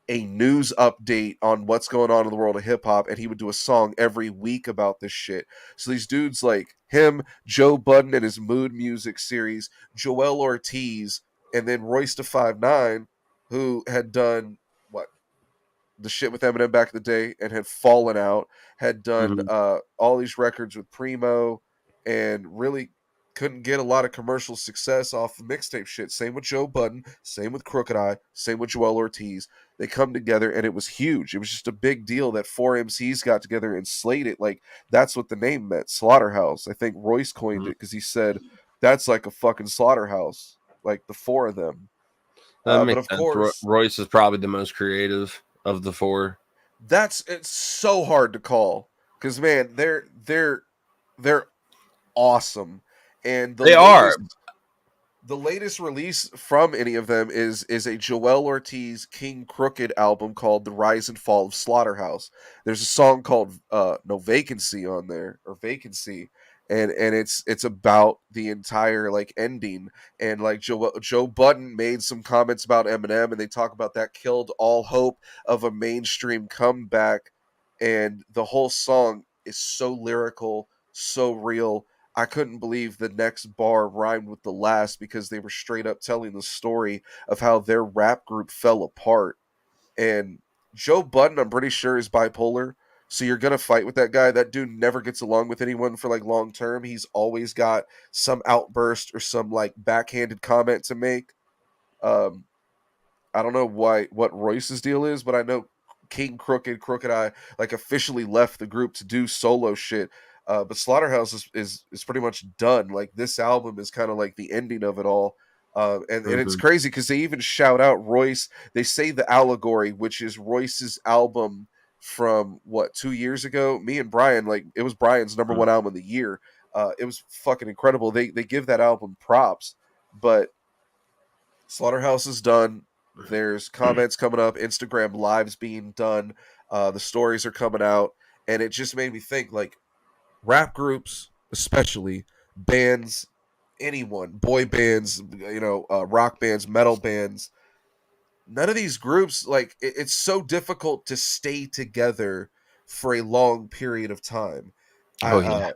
news update on what's going on in the world of hip hop, and he would do a song every week about this shit. So these dudes like him, Joe Budden and his Mood Music series, Joel Ortiz, and then Royce da 5'9", who had done what the shit with Eminem back in the day and had fallen out, had done Mhm. all these records with Primo, and really couldn't get a lot of commercial success off of mixtape shit. Same with Joe Budden, same with Crooked Eye, same with Joel Ortiz. They come together and it was huge. It was just a big deal that four MCs got together and slayed it. Like that's what the name meant, Slaughterhouse. I think Royce coined Mhm. it because he said that's like a fucking slaughterhouse, like the four of them. That But makes of sense. course, Royce is probably the most creative of the four. it's so hard to call because man, they're awesome, and They are. the latest release from any of them is a Joel Ortiz King Crooked album called The Rise and Fall of Slaughterhouse. There's a song called No Vacancy on there, or Vacancy, and it's about the entire like ending, and like Joe Budden made some comments about Eminem, and they talk about that killed all hope of a mainstream comeback, and the whole song is so lyrical, so real. I couldn't believe the next bar rhymed with the last because they were straight up telling the story of how their rap group fell apart. And Joe Budden, I'm pretty sure, is bipolar. So you're gonna fight with that guy. That dude never gets along with anyone for like long term. He's always got some outburst or some like backhanded comment to make. Um, I don't know what Royce's deal is, but I know King Crooked Eye like officially left the group to do solo shit. But Slaughterhouse is pretty much done. Like this album is kind of like the ending of it all. And it's Mhm. crazy because they even shout out Royce. They say the Allegory, which is Royce's album from what 2 years ago. Me and Brian, like it was Brian's number Mhm. one album of the year. It was fucking incredible. They give that album props, but Slaughterhouse is done. There's comments coming up, Instagram lives being done. The stories are coming out, and it just made me think like rap groups, especially bands, anyone, boy bands, rock bands, metal bands. None of these groups like it's so difficult to stay together for a long period of time. I Oh yeah.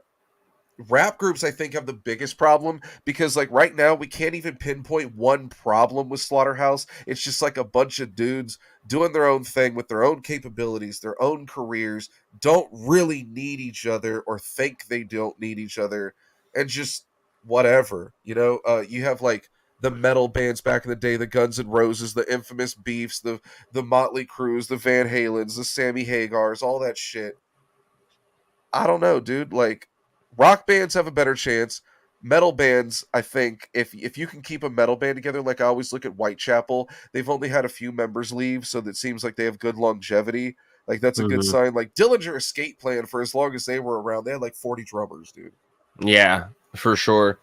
Rap groups I think have the biggest problem because like right now we can't even pinpoint one problem with Slaughterhouse. It's just like a bunch of dudes doing their own thing with their own capabilities, their own careers, don't really need each other or think they don't need each other, and just whatever. You have like the metal bands back in the day, the Guns N' Roses, the Infamous Beefs, the Motley Crues, the Van Halens, the Sammy Hagars, all that shit. I don't know, dude. Like rock bands have a better chance. Metal bands, I think, if you can keep a metal band together, like I always look at Whitechapel, they've only had a few members leave, so that seems like they have good longevity. Like that's a good Mhm. sign. Like Dillinger Escape Plan, for as long as they were around, they had like 40 drummers, dude. Yeah, for sure.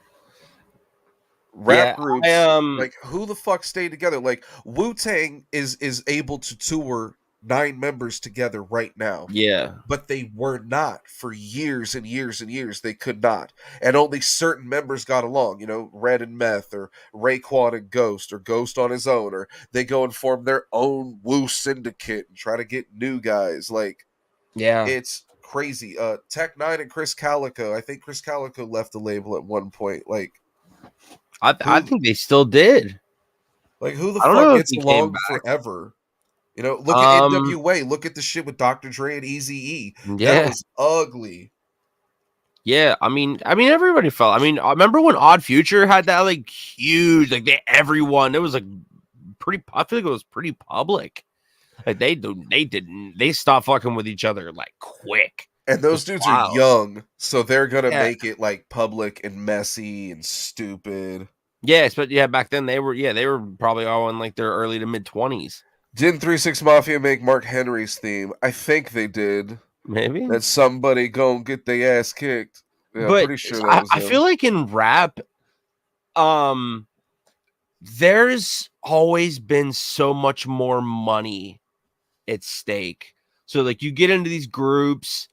Rap Yeah, I groups, like who the fuck stayed together? Like Wu Tang is able to tour 9 members together right now, yeah. but they were not for years and years and years. They could not, and only certain members got along. Red and Meth, or Raekwon and Ghost, or Ghost on his own, or they go and form their own Wu Syndicate and try to get new guys. Like Yeah. it's crazy. Tech Nine and Chris Calico. I think Chris Calico left the label at one point. I Who, think they still did. who the I don't fuck know if gets he came along back. forever? Look at Um, NWA. Look at the shit with Dr. Dre and Easy E. That yeah. was ugly. Yeah, I mean, everybody felt. I mean, I remember when Odd Future had that like huge, like everyone. It was like pretty. I feel like it was pretty public. Like they stopped fucking with each other like quick. And It those was dudes are wild. young, so they're gonna Yeah, make it like public and messy and stupid. yeah, but yeah, back then they were probably all in like their early to mid 20s, Didn't 3 6 Mafia make Mark Henry's theme? I think they did. maybe. That somebody gonna get their ass kicked. Yeah, I'm But pretty sure that I, was I feel them. like in rap, um, there's always been so much more money at stake. So like you get into these groups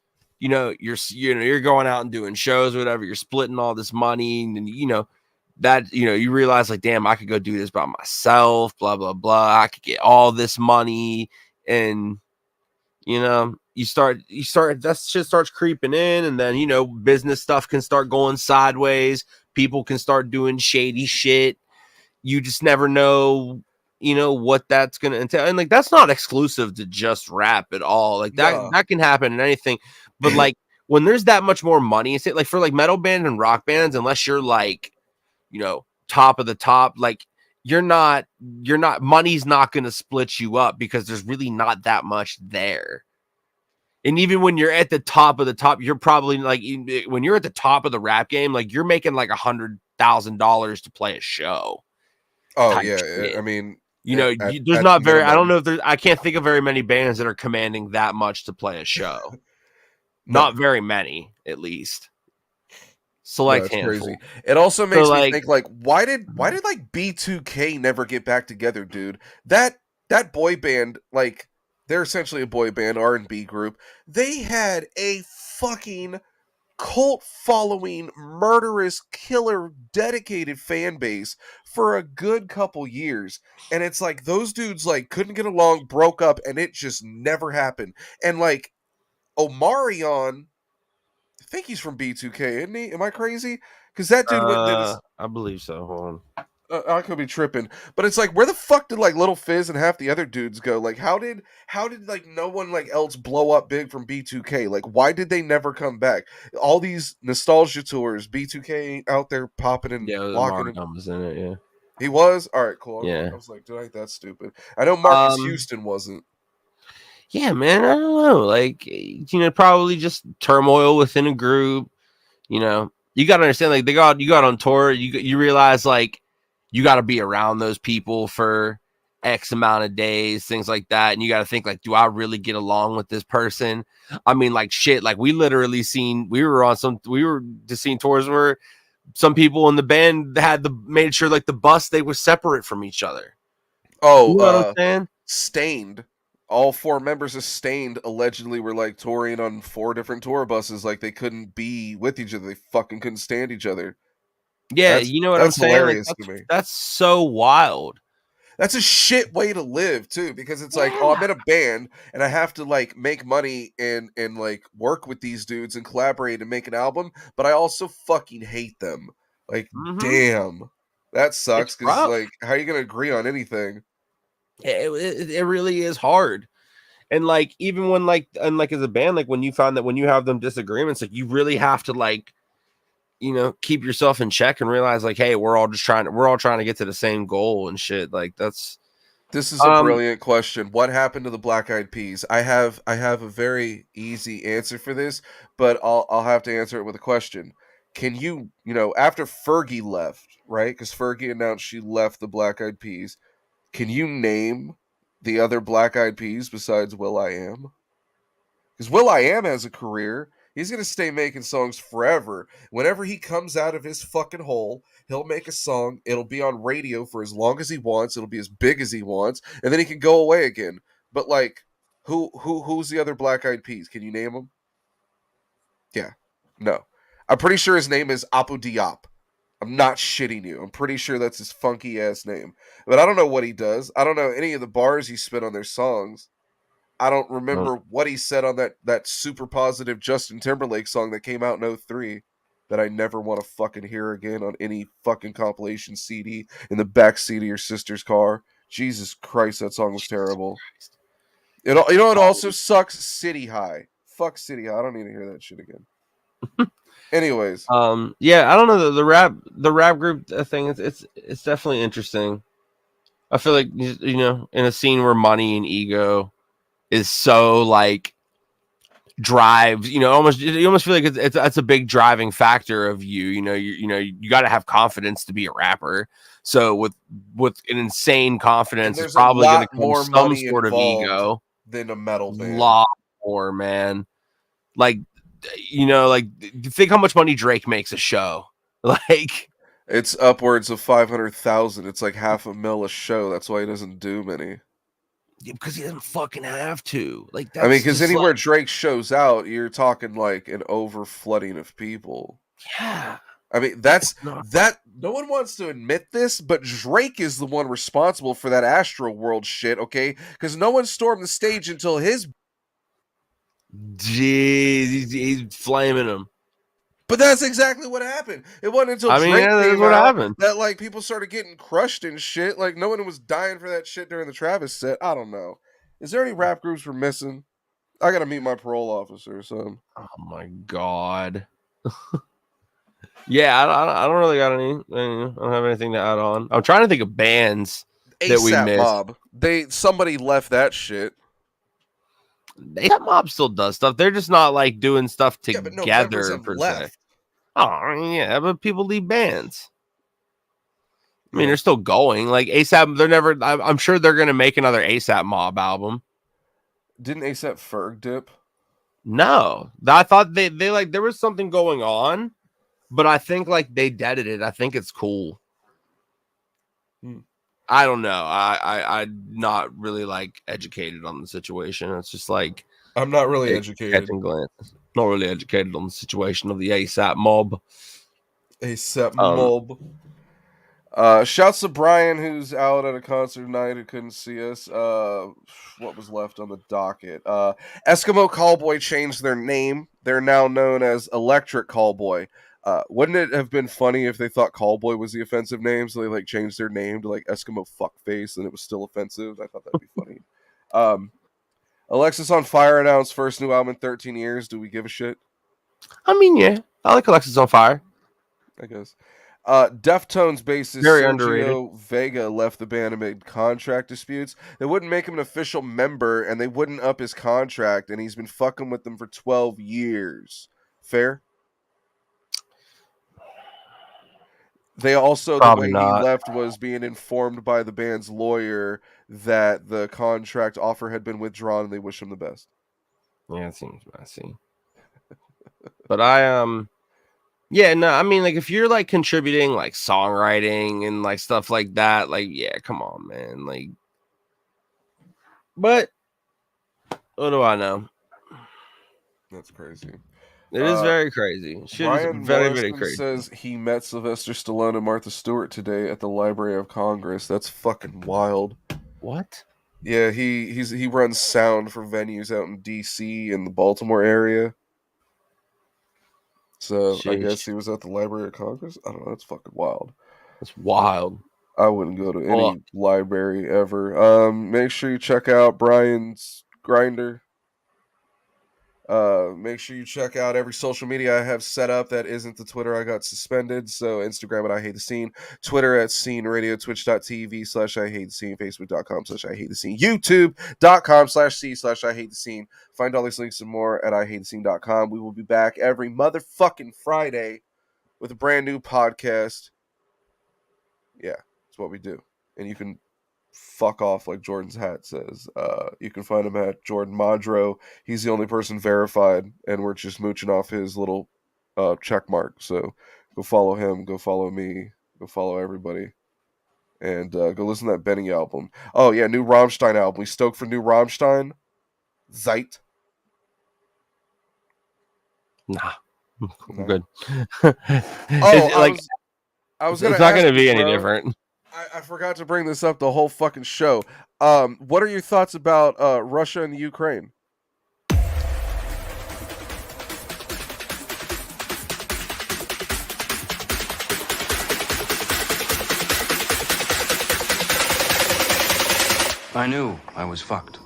you're going out and doing shows or whatever, you're splitting all this money, and that you realize like, damn, I could go do this by myself, blah blah blah, I could get all this money, and you start that shit starts creeping in, and then business stuff can start going sideways, people can start doing shady shit, you just never know what that's gonna entail. And like, that's not exclusive to just rap at all. Like that can happen in anything. But like, when there's that much more money, it's like for like metal bands and rock bands, unless you're like top of the top, like you're not money's not gonna split you up, because there's really not that much there. And even when you're at the top of the top, you're probably like, when you're at the top of the rap game, like you're making like $100,000 to play a show. Oh yeah, shit. I mean, there's not very. I don't know if there's. I can't think of very many bands that are commanding that much to play a show. Not very many, at least. Select handful. Crazy. It also makes me think like, why did like B2K never get back together, dude? That boy band, like, they're essentially a boy band, R&B group. They had a fucking cult following, murderous, killer, dedicated fan base for a good couple years, and it's like those dudes like couldn't get along, broke up, and it just never happened. And like Omarion, I think he's from B2K, isn't he? Am I crazy? Because that dude went and did his... I believe so. Hold on. I could be tripping, but it's like, where the fuck did like Little Fizz and half the other dudes go? Like, how did like no one like else blow up big from B2K? Like, why did they never come back? All these nostalgia tours, B2K out there popping and locking. Yeah, was in it. Yeah, he was. All right, cool. Yeah, I was like, dude, that's stupid. I know Marcus Houston wasn't. Yeah, man, I don't know. Like, probably just turmoil within a group. You got to understand, like, you got on tour, you realize like, you got to be around those people for X amount of days, things like that. And you got to think like, do I really get along with this person? I mean, like, shit, like we were just seeing tours where some people in the band made sure like the bus, they were separate from each other. Oh, you know what I'm saying? Stained. All 4 members of Stained allegedly were like touring on 4 different tour buses. Like, they couldn't be with each other. They fucking couldn't stand each other. Yeah, you know what I'm saying? Hilarious to me. That's so wild. That's a shit way to live too, because it's like, oh, I'm in a band and I have to like make money and like work with these dudes and collaborate and make an album, but I also fucking hate them. Like, damn, that sucks. Because like, how are you gonna agree on anything? It really is hard. And like, even when like, and like as a band, like when you found that when you have them disagreements, like you really have to like, keep yourself in check and realize like, hey, we're all trying to get to the same goal and shit. Like, this is a brilliant question. What happened to the Black Eyed Peas? I have a very easy answer for this, but I'll have to answer it with a question. Can you, after Fergie left, right? Because Fergie announced she left the Black Eyed Peas. Can you name the other Black Eyed Peas besides will.i.am? Because will.i.am has a career. He's going to stay making songs forever. Whenever he comes out of his fucking hole, he'll make a song. It'll be on radio for as long as he wants. It'll be as big as he wants. And then he can go away again. But, like, who's the other Black Eyed Peas? Can you name them? Yeah. No. I'm pretty sure his name is Apu Diop. I'm not shitting you. I'm pretty sure that's his funky-ass name. But I don't know what he does. I don't know any of the bars he spit on their songs. I don't remember what he said on that super positive Justin Timberlake song that came out in 2003 that I never want to fucking hear again on any fucking compilation CD in the backseat of your sister's car. Jesus Christ, that song was terrible. It also sucks? City High. Fuck City High. I don't need to hear that shit again. Anyways. Yeah, I don't know, the rap group thing, it's definitely interesting. I feel like, in a scene where money and ego is so like drives, you almost feel like it's a big driving factor of you. You got to have confidence to be a rapper. So with an insane confidence, it's probably going to come some sort of ego than a metal band. Lot more, man. Like, like, think how much money Drake makes a show. Like, it's upwards of 500,000. It's like $500,000 a show. That's why he doesn't do many. because he doesn't fucking have to. Like, I mean, that's because just anywhere like, Drake shows out, you're talking like an over flooding of people. yeah, I mean, that's not. that. No one wants to admit this, but Drake is the one responsible for that Astro World shit. Okay, because no one stormed the stage until his. Jeez, he's flaming him. But that's exactly what happened. It wasn't until I mean, Drake yeah, that's came what out happened. that like people started getting crushed and shit. Like no one was dying for that shit during the Travis set. I don't know. Is there any rap groups we're missing? I gotta meet my parole officer or something. Oh my god. Yeah, I don't really got any. I don't have anything to add on. I'm trying to think of bands that we ASAP missed. Mob. Somebody left that shit. That Mob still does stuff. They're just not like doing stuff Yeah, but no members together have per se. left. Oh yeah, but people leave bands. I mean, Yeah. they're still going. Like ASAP, they're never. I'm sure they're gonna make another ASAP Mob album. Didn't ASAP Ferg dip? No, I thought they like there was something going on, but I think like they deaded it. I think it's cool. I don't know. I'm not really like educated on the situation. It's just like I'm not really educated. Not really educated on the situation of the ASAP Mob. ASAP Mob. Shouts to Brian, who's out at a concert tonight, who couldn't see us. What was left on the docket? Eskimo Callboy changed their name. They're now known as Electric Callboy. Wouldn't it have been funny if they thought Callboy was the offensive name, so they like changed their name to like Eskimo Fuckface, and it was still offensive? I thought that'd be funny. Alexis on Fire announced first new album in 13 years. Do we give a shit? I mean, yeah, I like Alexis on Fire. I guess. Deftones bassist Very Sergio underrated. Vega left the band amid contract disputes. They wouldn't make him an official member, and they wouldn't up his contract, and he's been fucking with them for 12 years. Fair? They also, Probably the way not. he left was being informed by the band's lawyer that the contract offer had been withdrawn, and they wish him the best. Yeah, it seems messy. But yeah, no, I mean, like, if you're, like, contributing, like, songwriting and, like, stuff like that, like, yeah, come on, man, like, but what do I know? That's crazy. It is very crazy. Shit Brian is very, Morrison very crazy. says he met Sylvester Stallone and Martha Stewart today at the Library of Congress. That's fucking wild. What? Yeah, he runs sound for venues out in D.C. and the Baltimore area. So I guess he was at the Library of Congress. I don't know. That's fucking wild. That's wild. I wouldn't go to any library ever. Make sure you check out Brian's Grinder. Make sure you check out every social media I have set up that isn't the Twitter I got suspended. So Instagram at iHateTheScene, Twitter at Scene Radio, Twitch.tv/iHateTheScene, Facebook.com/iHateTheScene, YouTube.com/C/iHateTheScene. Find all these links and more at iHateTheScene.com. We will be back every motherfucking Friday with a brand new podcast. Yeah, that's what we do. And you can fuck off, like Jordan's hat says. You can find him at Jordan Madro. He's the only person verified, and we're just mooching off his little check mark. So go follow him, go follow me, go follow everybody, and go listen to that Benny album. Oh yeah, new Rammstein album. We stoked for new Rammstein? Zeit? Nah, I'm good. I was gonna. It's not going to ask be you, any bro. different. I forgot to bring this up the whole fucking show. What are your thoughts about Russia and Ukraine? I knew I was fucked.